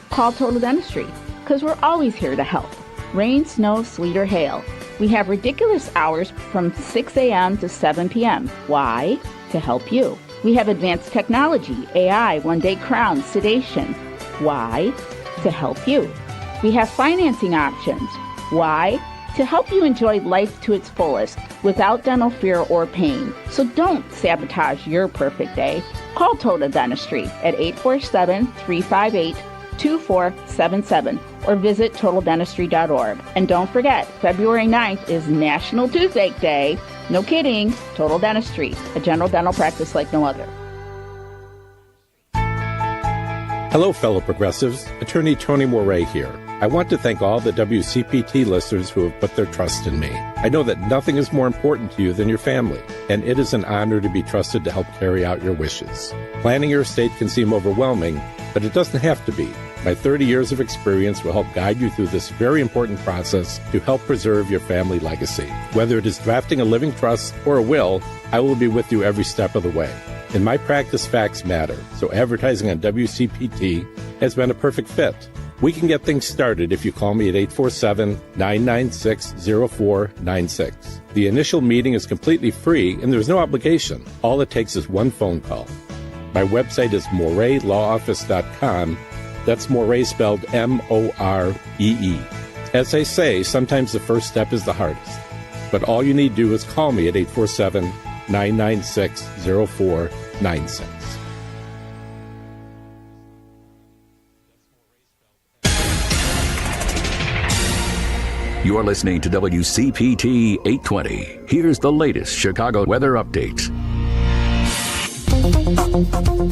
Call Total Dentistry, because we're always here to help. Rain, snow, sleet, or hail. We have ridiculous hours from 6 a.m. to 7 p.m. Why? To help you. We have advanced technology, AI, one-day crowns, sedation. Why? To help you. We have financing options. Why? To help you enjoy life to its fullest without dental fear or pain. So don't sabotage your perfect day. Call Total Dentistry at 847-358-2477 or visit TotalDentistry.org. And don't forget, February 9th is National Toothache Day. No kidding. Total Dentistry, a general dental practice like no other. Hello, fellow progressives. Attorney Tony Moret here. I want to thank all the WCPT listeners who have put their trust in me. I know that nothing is more important to you than your family, and it is an honor to be trusted to help carry out your wishes. Planning your estate can seem overwhelming, but it doesn't have to be. My 30 years of experience will help guide you through this very important process to help preserve your family legacy. Whether it is drafting a living trust or a will, I will be with you every step of the way. In my practice, facts matter, so advertising on WCPT has been a perfect fit. We can get things started if you call me at 847-996-0496. The initial meeting is completely free and there's no obligation. All it takes is one phone call. My website is moretlawoffice.com. That's Moret spelled M-O-R-E-E. As I say, sometimes the first step is the hardest. But all you need to do is call me at 847-996-0496. You're listening to WCPT 820. Here's the latest Chicago weather update.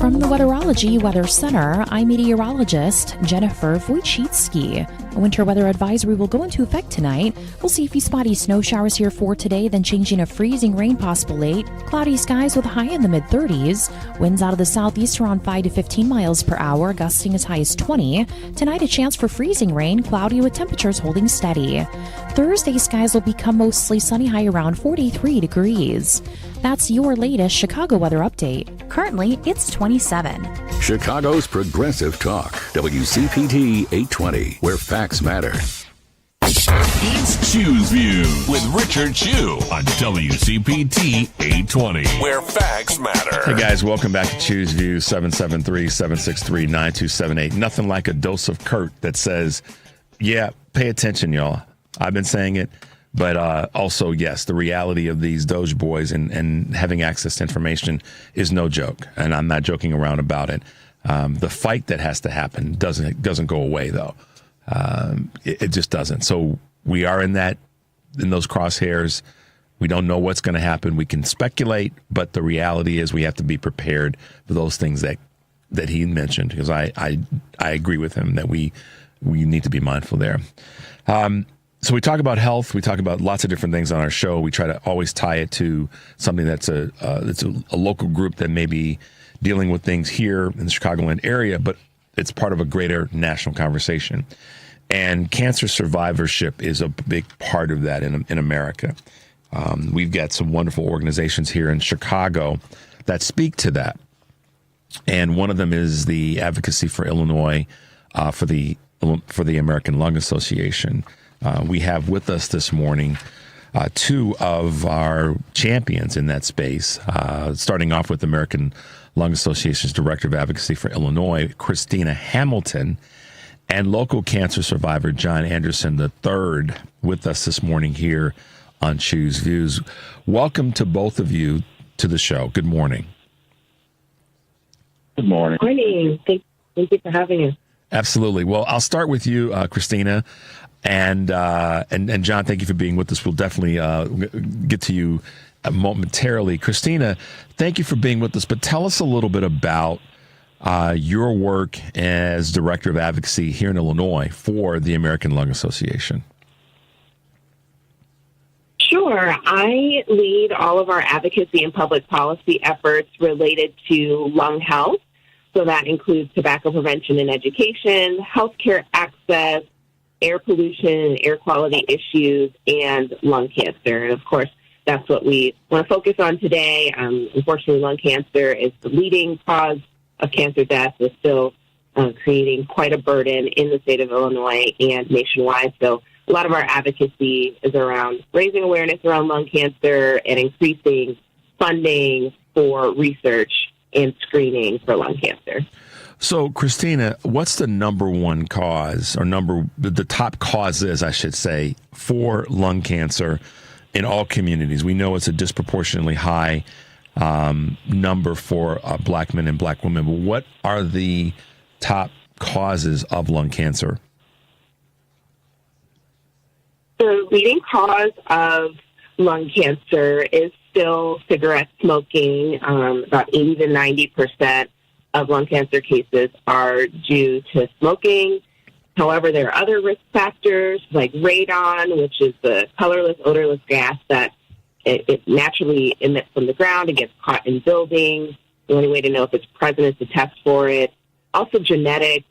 From the Weatherology Weather Center, I'm meteorologist Jennifer Wojcicki. A winter weather advisory will go into effect tonight. We'll see a few spotty snow showers here for today, then changing to freezing rain possible late. Cloudy skies with a high in the mid-30s. Winds out of the southeast around 5 to 15 miles per hour, gusting as high as 20. Tonight, a chance for freezing rain, cloudy with temperatures holding steady. Thursday, skies will become mostly sunny, high around 43 degrees. That's your latest Chicago weather update. Currently, it's 27. Chicago's Progressive Talk, WCPT 820, where facts matter. It's Choose View with Richard Chew on WCPT 820, where facts matter. Hey guys, welcome back to Choose View, 773-763-9278. Nothing like a dose of Kurt that says, yeah, pay attention, y'all. I've been saying it. But also, yes, the reality of these Doge boys and having access to information is no joke. And I'm not joking around about it. The fight that has to happen doesn't go away, though. It just doesn't. So we are in those crosshairs. We don't know what's going to happen. We can speculate, but the reality is we have to be prepared for those things that he mentioned, because I agree with him that we need to be mindful there. So we talk about health. We talk about lots of different things on our show. We try to always tie it to something that's a local group that may be dealing with things here in the Chicagoland area, but it's part of a greater national conversation. And cancer survivorship is a big part of that in America. We've got some wonderful organizations here in Chicago that speak to that. And one of them is the Advocacy for Illinois for the American Lung Association. We have with us this morning two of our champions in that space, starting off with American Lung Association's Director of Advocacy for Illinois, Christina Hamilton, and local cancer survivor John Anderson III with us this morning here on Choose Views. Welcome to both of you to the show. Good morning. Good morning. Good morning. Thank you for having us. Absolutely. Well, I'll start with you, Christina. And John, thank you for being with us. We'll definitely get to you momentarily. Christina, thank you for being with us. But tell us a little bit about your work as Director of Advocacy here in Illinois for the American Lung Association. Sure. I lead all of our advocacy and public policy efforts related to lung health. So that includes tobacco prevention and education, healthcare access, air pollution and air quality issues, and lung cancer. And of course, that's what we want to focus on today. Unfortunately, lung cancer is the leading cause of cancer death. It's still creating quite a burden in the state of Illinois and nationwide. So a lot of our advocacy is around raising awareness around lung cancer and increasing funding for research and screening for lung cancer. So, Christina, what's the number one cause, or the top causes, I should say, for lung cancer in all communities? We know it's a disproportionately high number for black men and black women, but what are the top causes of lung cancer? The leading cause of lung cancer is still cigarette smoking. About 80 to 90% of lung cancer cases are due to smoking. However, there are other risk factors like radon, which is the colorless, odorless gas that it naturally emits from the ground. It gets caught in buildings. The only way to know if it's present is to test for it. Also genetics,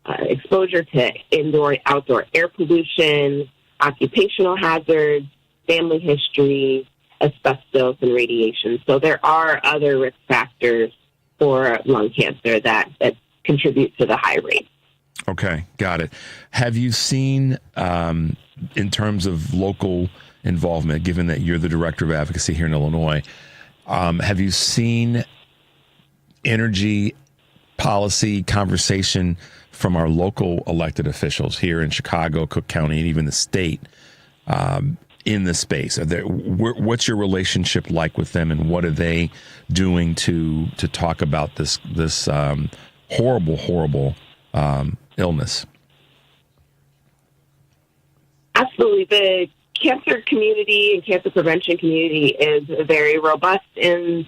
exposure to indoor, outdoor air pollution, occupational hazards, family history, asbestos, and radiation. So there are other risk factors for lung cancer that contribute to the high rate. Okay, got it. Have you seen, in terms of local involvement, given that you're the Director of Advocacy here in Illinois, have you seen energy policy conversation from our local elected officials here in Chicago, Cook County, and even the state in this space? What's your relationship like with them, and what are they doing to talk about this horrible illness? Absolutely. The cancer community and cancer prevention community is very robust in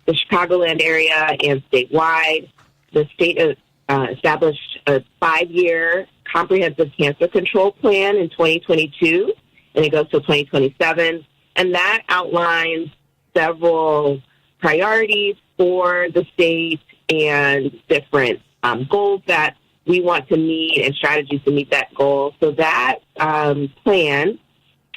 the Chicagoland area and statewide. The state established a 5-year comprehensive cancer control plan in 2022, and it goes to 2027. And that outlines several priorities for the state and different goals that we want to meet and strategies to meet that goal. So that plan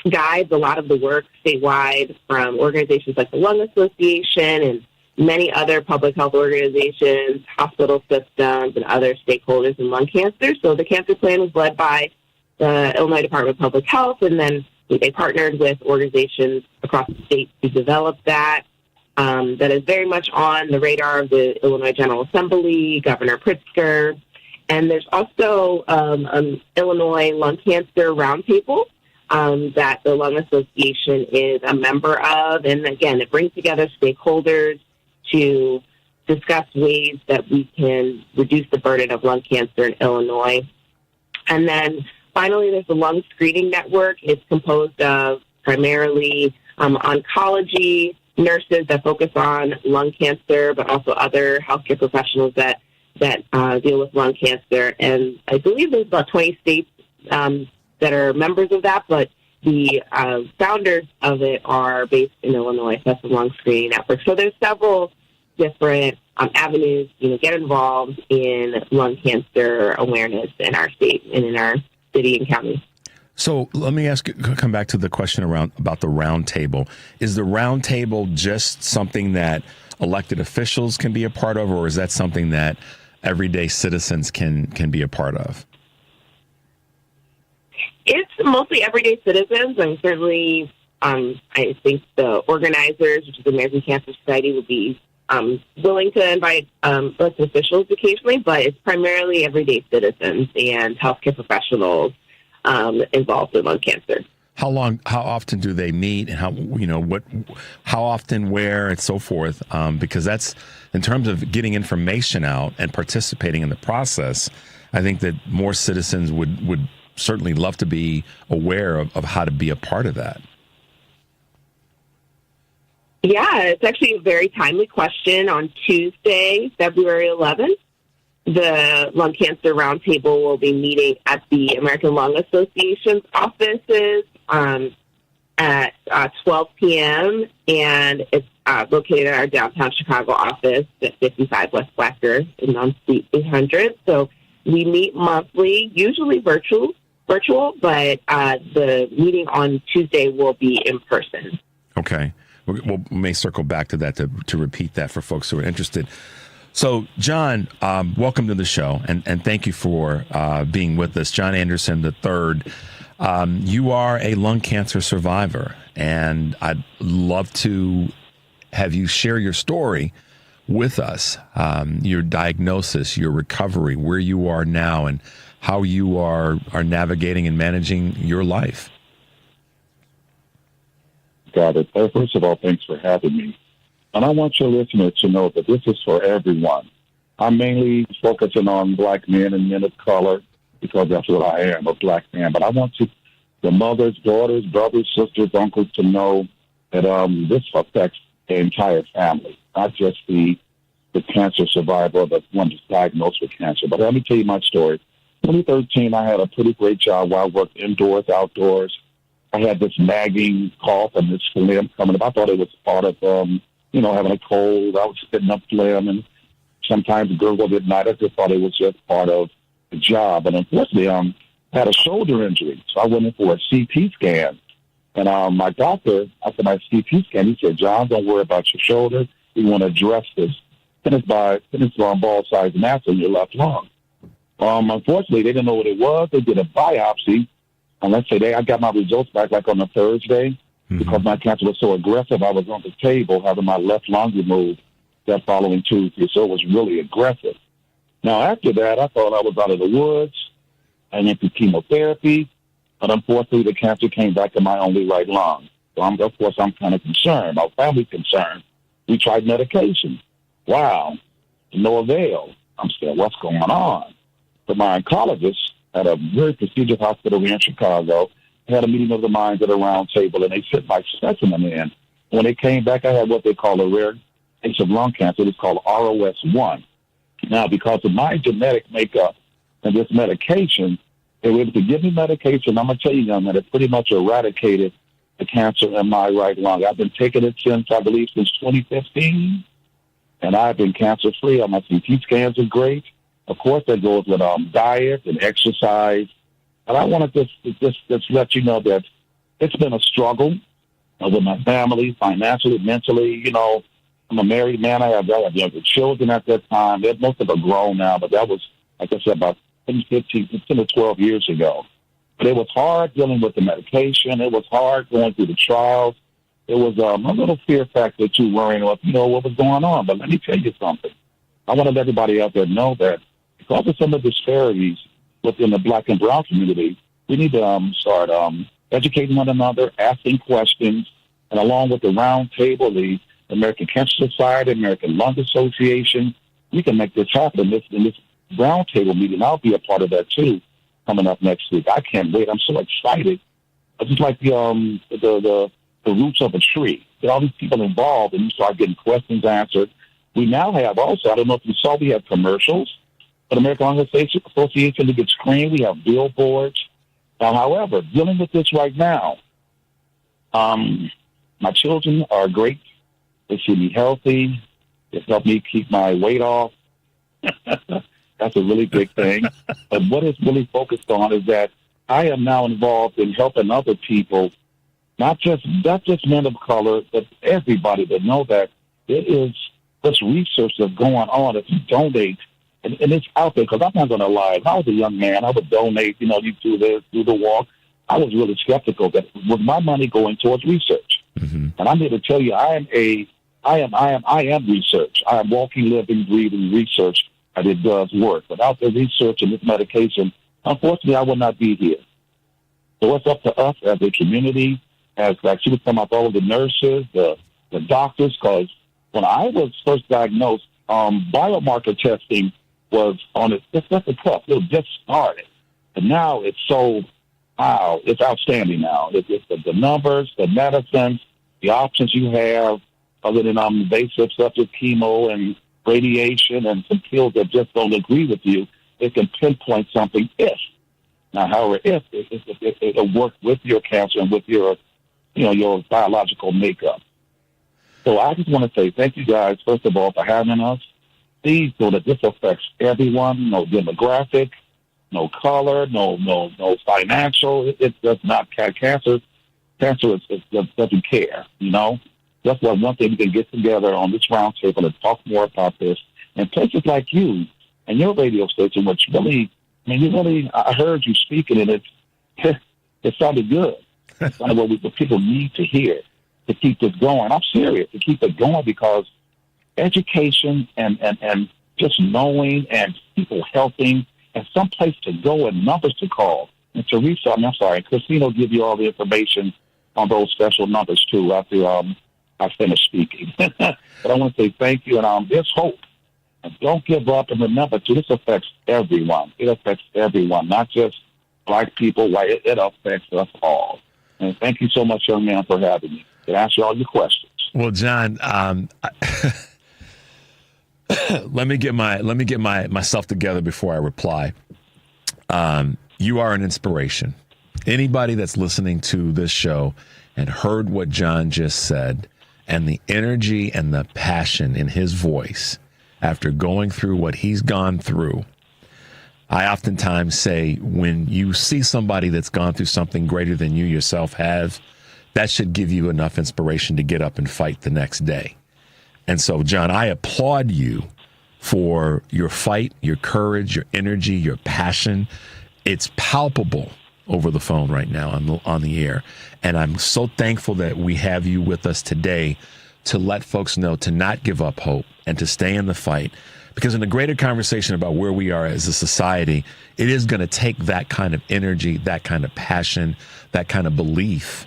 guides a lot of the work statewide from organizations like the Lung Association and many other public health organizations, hospital systems, and other stakeholders in lung cancer. So the cancer plan was led by the Illinois Department of Public Health, and then they partnered with organizations across the state to develop that. That is very much on the radar of the Illinois General Assembly, Governor Pritzker. And there's also an Illinois Lung Cancer Roundtable that the Lung Association is a member of. And again, it brings together stakeholders to discuss ways that we can reduce the burden of lung cancer in Illinois. And then finally, there's the Lung Screening Network. It's composed of primarily oncology nurses that focus on lung cancer, but also other healthcare professionals that deal with lung cancer. And I believe there's about 20 states that are members of that, but the founders of it are based in Illinois. That's the Lung Screening Network. So there's several different avenues, get involved in lung cancer awareness in our state and in our city and county. So let me come back to the question about the round table. Is the round table just something that elected officials can be a part of, or is that something that everyday citizens can be a part of? It's mostly everyday citizens, and certainly I think the organizers, which is the American Cancer Society, would be willing to invite elected officials occasionally, but it's primarily everyday citizens and healthcare professionals involved in lung cancer. How often do they meet, and how often, where, and so forth? Because that's, in terms of getting information out and participating in the process, I think that more citizens would certainly love to be aware of how to be a part of that. Yeah, it's actually a very timely question. On Tuesday, February 11th, the Lung Cancer Roundtable will be meeting at the American Lung Association's offices at 12 p.m., and it's located at our downtown Chicago office at 55 West Wacker in non-suite 800. So we meet monthly, usually virtual, but the meeting on Tuesday will be in person. Okay. We may circle back to that to repeat that for folks who are interested. So, John, welcome to the show, and thank you for being with us. John Anderson III, you are a lung cancer survivor, and I'd love to have you share your story with us, your diagnosis, your recovery, where you are now, and how you are navigating and managing your life. Got it. First of all, thanks for having me. And I want your listeners to know that this is for everyone. I'm mainly focusing on black men and men of color because that's what I am, a black man. But I want the mothers, daughters, brothers, sisters, uncles to know that this affects the entire family, not just the cancer survivor, the one that's diagnosed with cancer. But let me tell you my story. 2013, I had a pretty great job where I worked indoors, outdoors. I had this nagging cough and this phlegm coming up. I thought it was part of, having a cold. I was spitting up phlegm and sometimes gurgled at night. I just thought it was just part of the job. And unfortunately, I had a shoulder injury. So I went in for a CT scan. And my doctor, after my CT scan, he said, John, don't worry about your shoulder. We want to address this. It's on ball-sized mass in your left lung. Unfortunately, they didn't know what it was. They did a biopsy. And let's say I got my results back like on a Thursday. Because my cancer was so aggressive, I was on the table having my left lung removed that following Tuesday. So it was really aggressive. Now, after that, I thought I was out of the woods. I went through chemotherapy. But unfortunately, the cancer came back in my only right lung. So, of course, I'm kind of concerned. My family's concerned. We tried medication. Wow. No avail. I'm saying, what's going on? But my oncologist at a very prestigious hospital here in Chicago had a meeting of the minds at a round table, and they sent my specimen in. When they came back, I had what they call a rare case of lung cancer. It's called ROS1. Now, because of my genetic makeup and this medication, They were able to give me medication. I'm going to tell you, young man, it pretty much eradicated the cancer in my right lung. I've been taking it since 2015, and I've been cancer-free. My CT scans are great. Of course, that goes with diet and exercise. And I want to just let you know that it's been a struggle with my family, financially, mentally. I'm a married man. I have younger children at that time. Most of them are grown now, but that was, like I said, about 10 to 12 years ago. But it was hard dealing with the medication. It was hard going through the trials. It was a little fear factor too, worrying about, what was going on. But let me tell you something. I want to let everybody out there know that because of some of the disparities within the Black and brown community, we need to start educating one another, asking questions, and along with the round table, the American Cancer Society, American Lung Association, we can make this happen in this round table meeting. I'll be a part of that too, coming up next week. I can't wait. I'm so excited. It's just like the roots of a tree. Get all these people involved, and you start getting questions answered. We now have also, I don't know if you saw, we have commercials for the American Lung Association to get screened. We have billboards. Now, however, dealing with this right now, my children are great. They see me healthy. It's helped me keep my weight off. That's a really big thing. But what it's really focused on is that I am now involved in helping other people, not just men of color, but everybody to know that there is this research that's going on. If you donate, and it's out there, because I'm not going to lie. If I was a young man, I would donate, you do this, do the walk. I was really skeptical that was my money going towards research. Mm-hmm. And I'm here to tell you, I am research. I am walking, living, breathing research, and it does work. Without the research and this medication, unfortunately, I would not be here. So it's up to us as a community, as like she was talking about all of the nurses, the doctors, because when I was first diagnosed, biomarker testing was on it. It's just a tough. It just started. And now it's so, wow, it's outstanding now. It's the numbers, the medicines, the options you have, other than invasive such as chemo and radiation and some pills that just don't agree with you. It can pinpoint something if. Now, however, if it'll work with your cancer and with your, your biological makeup. So I just want to say thank you guys, first of all, for having us. Please know that this affects everyone, no demographic, no color, no financial. It does not care. Cancer doesn't care, That's why one thing we can get together on this round table and talk more about this. And places like you and your radio station, which really, I heard you speaking, and it sounded good. It's kind of what people need to hear to keep this going. I'm serious, to keep it going, because education and just knowing and people helping and some place to go and numbers to call. And Teresa, Christine will give you all the information on those special numbers too after I finish speaking. But I want to say thank you, and there's hope. And don't give up, and remember too, this affects everyone. It affects everyone, not just Black people, white. It affects us all. And thank you so much, young man, for having me to answer all your questions. Well, John, let me get myself together before I reply. You are an inspiration. Anybody that's listening to this show and heard what John just said, and the energy and the passion in his voice after going through what he's gone through, I oftentimes say, when you see somebody that's gone through something greater than you yourself have, that should give you enough inspiration to get up and fight the next day. And so, John, I applaud you for your fight, your courage, your energy, your passion. It's palpable over the phone right now on the air. And I'm so thankful that we have you with us today to let folks know to not give up hope and to stay in the fight. Because in the greater conversation about where we are as a society, it is going to take that kind of energy, that kind of passion, that kind of belief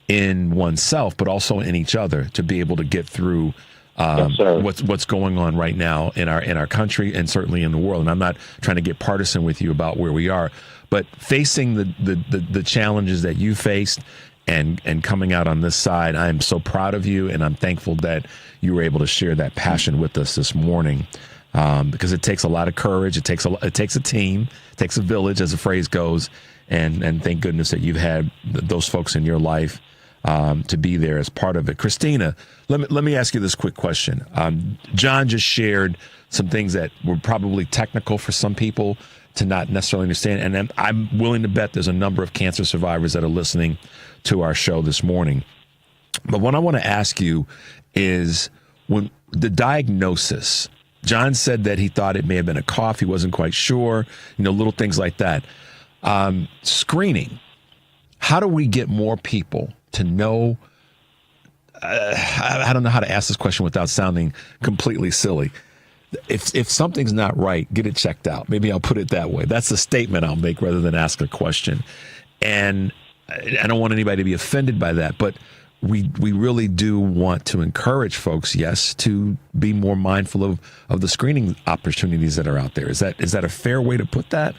in oneself, but also in each other, to be able to get through what's going on right now in our country and certainly in the world. And I'm not trying to get partisan with you about where we are, but facing the challenges that you faced and coming out on this side, I am so proud of you, and I'm thankful that you were able to share that passion with us this morning. because it takes a lot of courage. It takes a team, it takes a village, as the phrase goes. And thank goodness that you've had those folks in your life to be there as part of it. Christina, let me ask you this quick question. John just shared some things that were probably technical for some people to not necessarily understand. And I'm willing to bet there's a number of cancer survivors that are listening to our show this morning. But what I want to ask you is, when the diagnosis, John said that he thought it may have been a cough. He wasn't quite sure, little things like that. Screening. How do we get more people to know? I don't know how to ask this question without sounding completely silly. If something's not right, get it checked out. Maybe I'll put it that way. That's a statement I'll make rather than ask a question. And I don't want anybody to be offended by that, but we really do want to encourage folks, yes, to be more mindful of the screening opportunities that are out there. Is that a fair way to put that?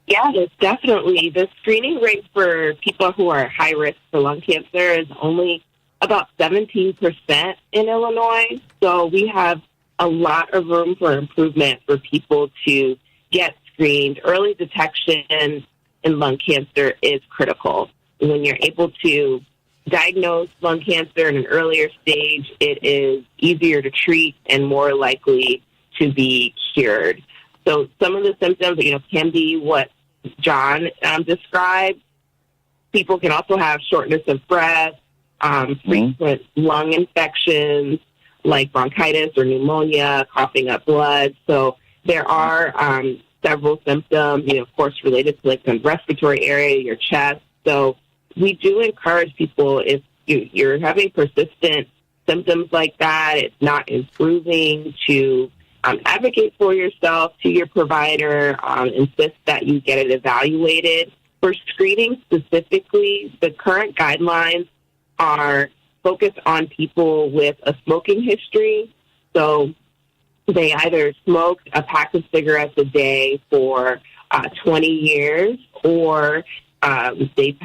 Yeah, it's definitely. The screening rate for people who are high risk for lung cancer is only about 17% in Illinois. So we have a lot of room for improvement for people to get screened. Early detection in lung cancer is critical. When you're able to diagnose lung cancer in an earlier stage, it is easier to treat and more likely to be cured. So some of the symptoms, can be what John described. People can also have shortness of breath, frequent lung infections like bronchitis or pneumonia, coughing up blood. So there are several symptoms, of course, related to like the respiratory area, your chest. So we do encourage people, if you're having persistent symptoms like that, it's not improving, to advocate for yourself to your provider, insist that you get it evaluated. For screening specifically, the current guidelines are focused on people with a smoking history. So they either smoked a pack of cigarettes a day for 20 years, or they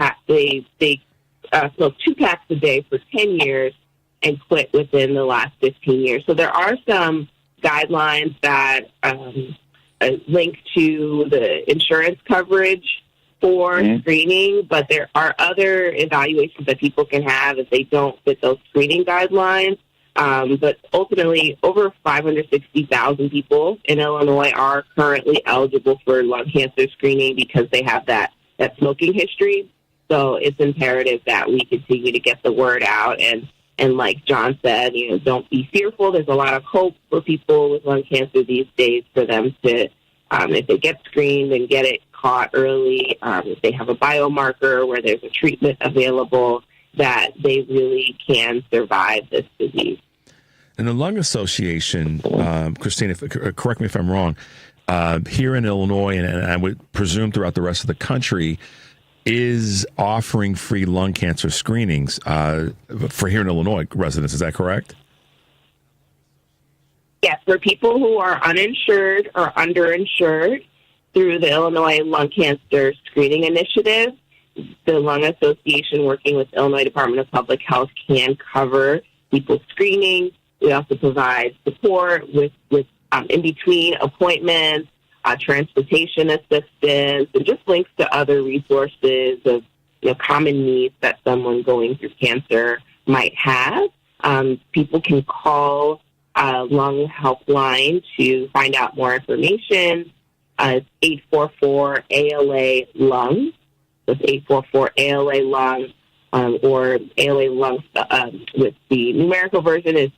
smoked 2 packs a day for 10 years and quit within the last 15 years. So there are some guidelines that link to the insurance coverage for screening, but there are other evaluations that people can have if they don't fit those screening guidelines. But ultimately, over 560,000 people in Illinois are currently eligible for lung cancer screening because they have that smoking history. So it's imperative that we continue to get the word out. And like John said, don't be fearful. There's a lot of hope for people with lung cancer these days for them to, if they get screened and get it caught early, if they have a biomarker where there's a treatment available, that they really can survive this disease. And the Lung Association, Christina, correct me if I'm wrong, here in Illinois, and I would presume throughout the rest of the country, is offering free lung cancer screenings for here in Illinois residents. Is that correct? Yes, for people who are uninsured or underinsured through the Illinois Lung Cancer Screening Initiative, the Lung Association, working with Illinois Department of Public Health, can cover people's screening. We also provide support with in between appointments, transportation assistance, and just links to other resources of common needs that someone going through cancer might have. People can call Lung Helpline to find out more information. It's 844-ALA-LUNG. That's 844-ALA-LUNG, or ALA-LUNG with the numerical version is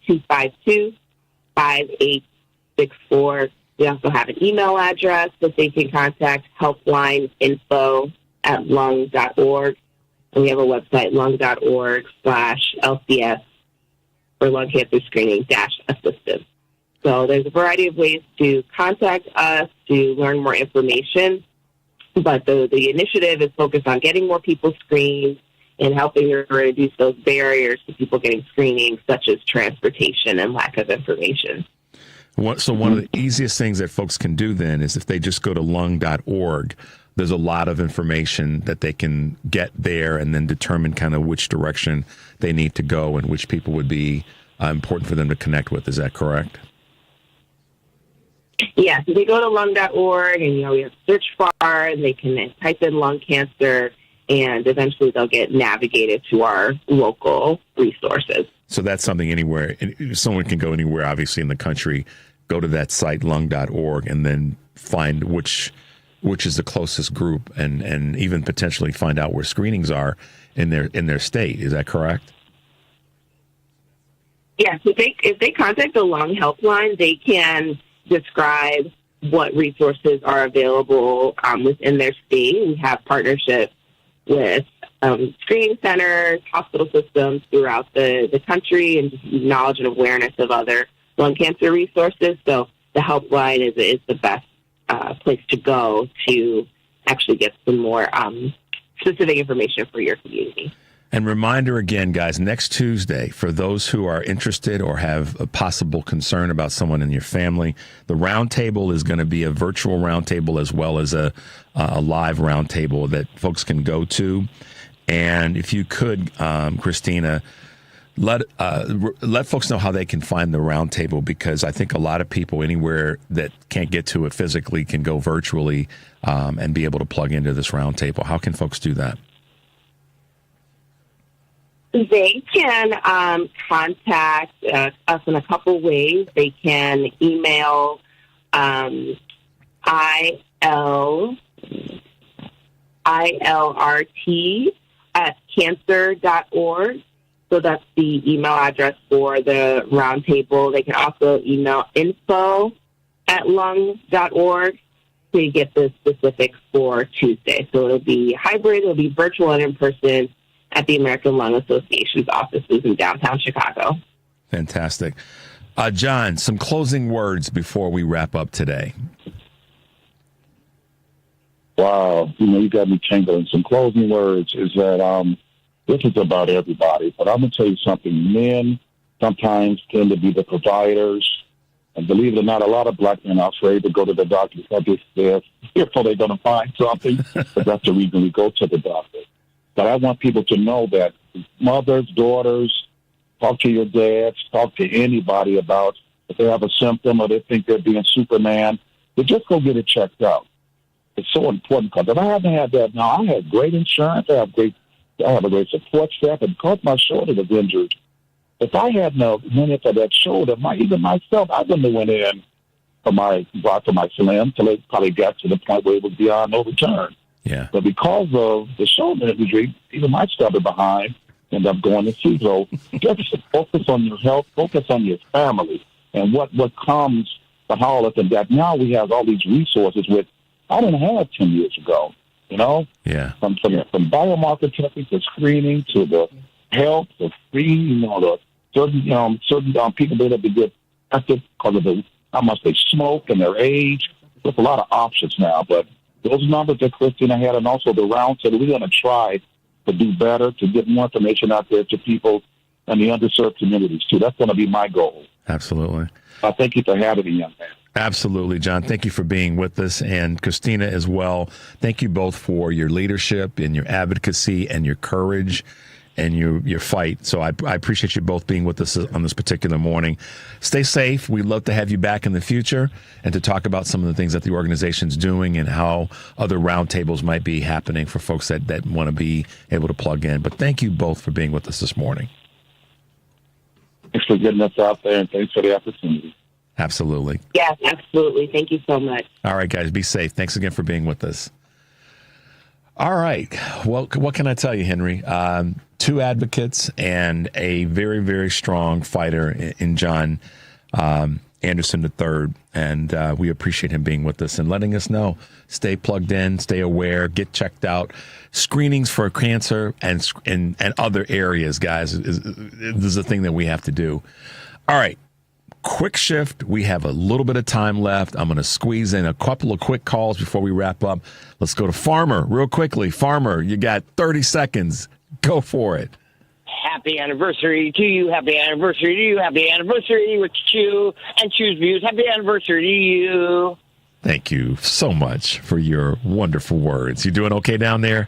252-5864. We also have an email address that they can contact, helplineinfo@lung.org. And we have a website, lung.org/LCS for lung cancer screening-assistance. So there's a variety of ways to contact us to learn more information. But the initiative is focused on getting more people screened and helping to reduce those barriers to people getting screening, such as transportation and lack of information. So one of the easiest things that folks can do then is if they just go to lung.org, there's a lot of information that they can get there and then determine kind of which direction they need to go and which people would be important for them to connect with. Is that correct? Yeah, so they go to lung.org, and we have search bar, and they can type in lung cancer, and eventually they'll get navigated to our local resources. So that's something anywhere. Someone can go anywhere, obviously, in the country, go to that site, lung.org, and then find which is the closest group, and even potentially find out where screenings are in their state. Is that correct? Yes, if they contact the lung helpline, they can describe what resources are available within their state. We have partnerships with screening centers, hospital systems throughout the country, and just knowledge and awareness of other lung cancer resources. So the helpline is the best place to go to actually get some more specific information for your community. And reminder again, guys, next Tuesday, for those who are interested or have a possible concern about someone in your family, the roundtable is going to be a virtual roundtable as well as a live roundtable that folks can go to. And if you could, Christina, let folks know how they can find the roundtable, because I think a lot of people anywhere that can't get to it physically can go virtually and be able to plug into this roundtable. How can folks do that? They can contact us in a couple ways. They can email ilrt@cancer.org. So that's the email address for the roundtable. They can also email info@lung.org to get the specifics for Tuesday. So it'll be hybrid, it'll be virtual and in person at the American Lung Association's offices in downtown Chicago. Fantastic. John, some closing words before we wrap up today. Wow, you got me tingling. Some closing words is that this is about everybody, but I'm going to tell you something. Men sometimes tend to be the providers, and believe it or not, a lot of black men are afraid to go to the doctor because they're fearful they're going to find something, but that's the reason we go to the doctor. But I want people to know that mothers, daughters, talk to your dads, talk to anybody about if they have a symptom or they think they're being Superman, but just go get it checked out. It's so important, because if I haven't had that now, I had great insurance, I have a great support staff, and because my shoulder was injured, if I had no minute for that shoulder, even myself, I wouldn't have went in for my slim till it probably got to the point where it was beyond no return. Yeah. But because of the shoulder injury, even my stubborn behind ended up going to see. So just focus on your health, focus on your family, and what comes behind all of that. Now we have all these resources which I didn't have 10 years ago, Yeah. From biomarker testing to screening to the health, the free, the certain people that have to get tested because of how much they smoke and their age. There's a lot of options now, but those numbers that Christina had, and also the roundtable, we're going to try to do better, to get more information out there to people and the underserved communities, too. That's going to be my goal. Absolutely. Thank you for having me, young man. Absolutely, John. Thank you for being with us, and Christina as well. Thank you both for your leadership and your advocacy and your courage and your fight. So I appreciate you both being with us on this particular morning. Stay safe. We'd love to have you back in the future and to talk about some of the things that the organization's doing and how other roundtables might be happening for folks that want to be able to plug in. But thank you both for being with us this morning. Thanks for getting us out there, and thanks for the opportunity. Absolutely. Yes, absolutely. Thank you so much. All right, guys, be safe. Thanks again for being with us. All right. Well, what can I tell you, Henry? Two advocates and a very, very strong fighter in John Anderson III. And we appreciate him being with us and letting us know. Stay plugged in, stay aware, get checked out. Screenings for cancer and other areas, guys, this is a thing that we have to do. All right. Quick shift. We have a little bit of time left. I'm going to squeeze in a couple of quick calls before we wrap up. Let's go to Farmer real quickly. Farmer, you got 30 seconds. Go for it. Happy anniversary to you. Happy anniversary to you. Happy anniversary with Chew and Chew's Views. Happy anniversary to you. Thank you so much for your wonderful words. You doing okay down there?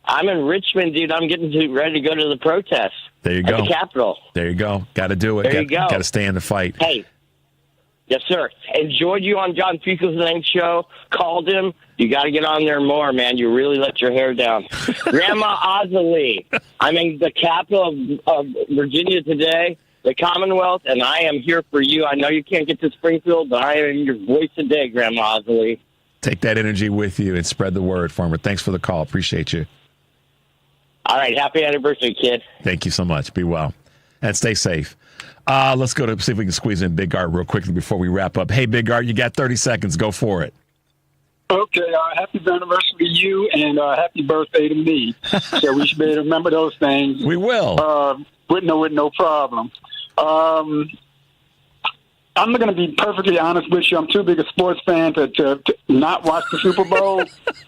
I'm in Richmond, dude. I'm getting ready to go to the protest. There you at go. the Capitol. There you go. Got to do it. There you go. Got to stay in the fight. Hey, yes, sir. Enjoyed you on John Fugelsang's show. Called him. You got to get on there more, man. You really let your hair down. Grandma Osley, I'm in the capital of Virginia today, the Commonwealth, and I am here for you. I know you can't get to Springfield, but I am your voice today, Grandma Osley. Take that energy with you and spread the word, Farmer. Thanks for the call. Appreciate you. All right. Happy anniversary, kid. Thank you so much. Be well. And stay safe. Let's go to see if we can squeeze in Big Art real quickly before we wrap up. Hey, Big Art, you got 30 seconds. Go for it. Okay, happy anniversary to you, and happy birthday to me. So we should be able to remember those things. We will. With no problem. I'm going to be perfectly honest with you. I'm too big a sports fan to not watch the Super Bowl.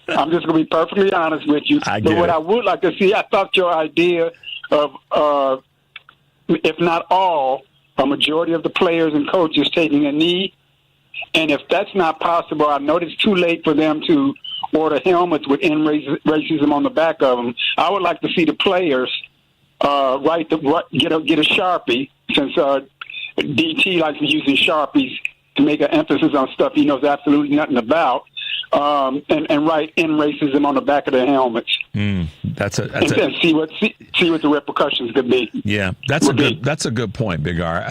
I'm just going to be perfectly honest with you. But what I would like to see, I thought your idea of, if not all, a majority of the players and coaches taking a knee. And if that's not possible, I know it's too late for them to order helmets with end racism on the back of them. I would like to see the players get a Sharpie, since DT likes using Sharpies to make an emphasis on stuff he knows absolutely nothing about, and write end racism on the back of their helmets. And see what the repercussions could be. Yeah, that's a good point, Big R.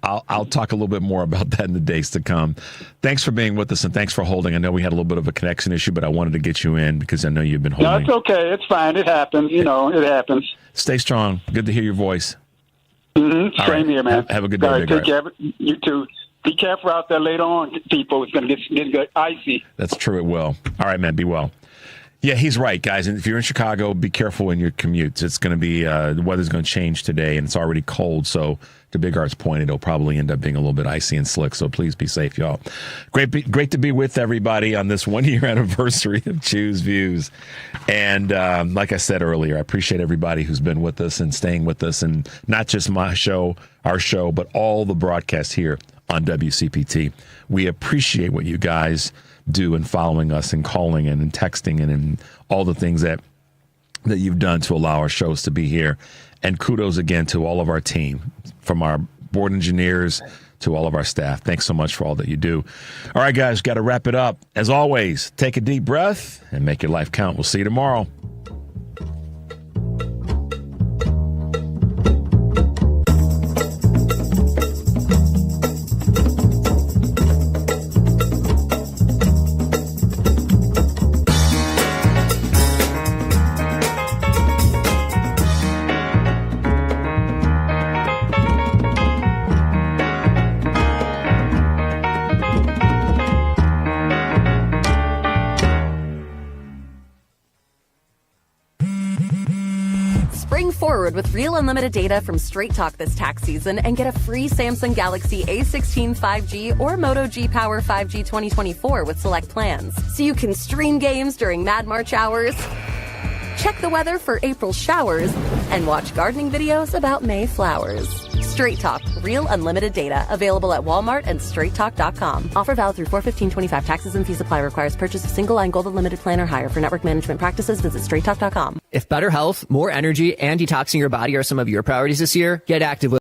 I'll talk a little bit more about that in the days to come. Thanks for being with us, and thanks for holding. I know we had a little bit of a connection issue, but I wanted to get you in because I know you've been holding. No, it's okay. It's fine. It happens. It happens. Stay strong. Good to hear your voice. Mm-hmm. Same here, man. Have a good day, All right, Big take R. care. You too. Be careful out there later on, people. It's going to get icy. That's true. It will. All right, man. Be well. Yeah, he's right, guys. And if you're in Chicago, be careful in your commutes. It's going to be the weather's going to change today, and it's already cold. So, to Big Art's point, it'll probably end up being a little bit icy and slick. So please be safe, y'all. Great to be with everybody on this 1 year anniversary of Choose Views. And like I said earlier, I appreciate everybody who's been with us and staying with us, and not just my show, our show, but all the broadcasts here on WCPT. We appreciate what you guys do in following us and calling in and texting and all the things that you've done to allow our shows to be here. And kudos again to all of our team, from our board engineers to all of our staff. Thanks so much for all that you do. All right, guys, got to wrap it up. As always, take a deep breath and make your life count. We'll see you tomorrow. Forward with real unlimited data from Straight Talk this tax season and get a free Samsung Galaxy A16 5G or Moto G Power 5G 2024 with select plans. So you can stream games during Mad March hours, check the weather for April showers, and watch gardening videos about May flowers. Straight Talk, real unlimited data. Available at Walmart and straighttalk.com. Offer valid through 4/15/25. Taxes and fees apply. Requires purchase of single line gold unlimited plan or higher. For network management practices, visit straighttalk.com. If better health, more energy, and detoxing your body are some of your priorities this year, get active with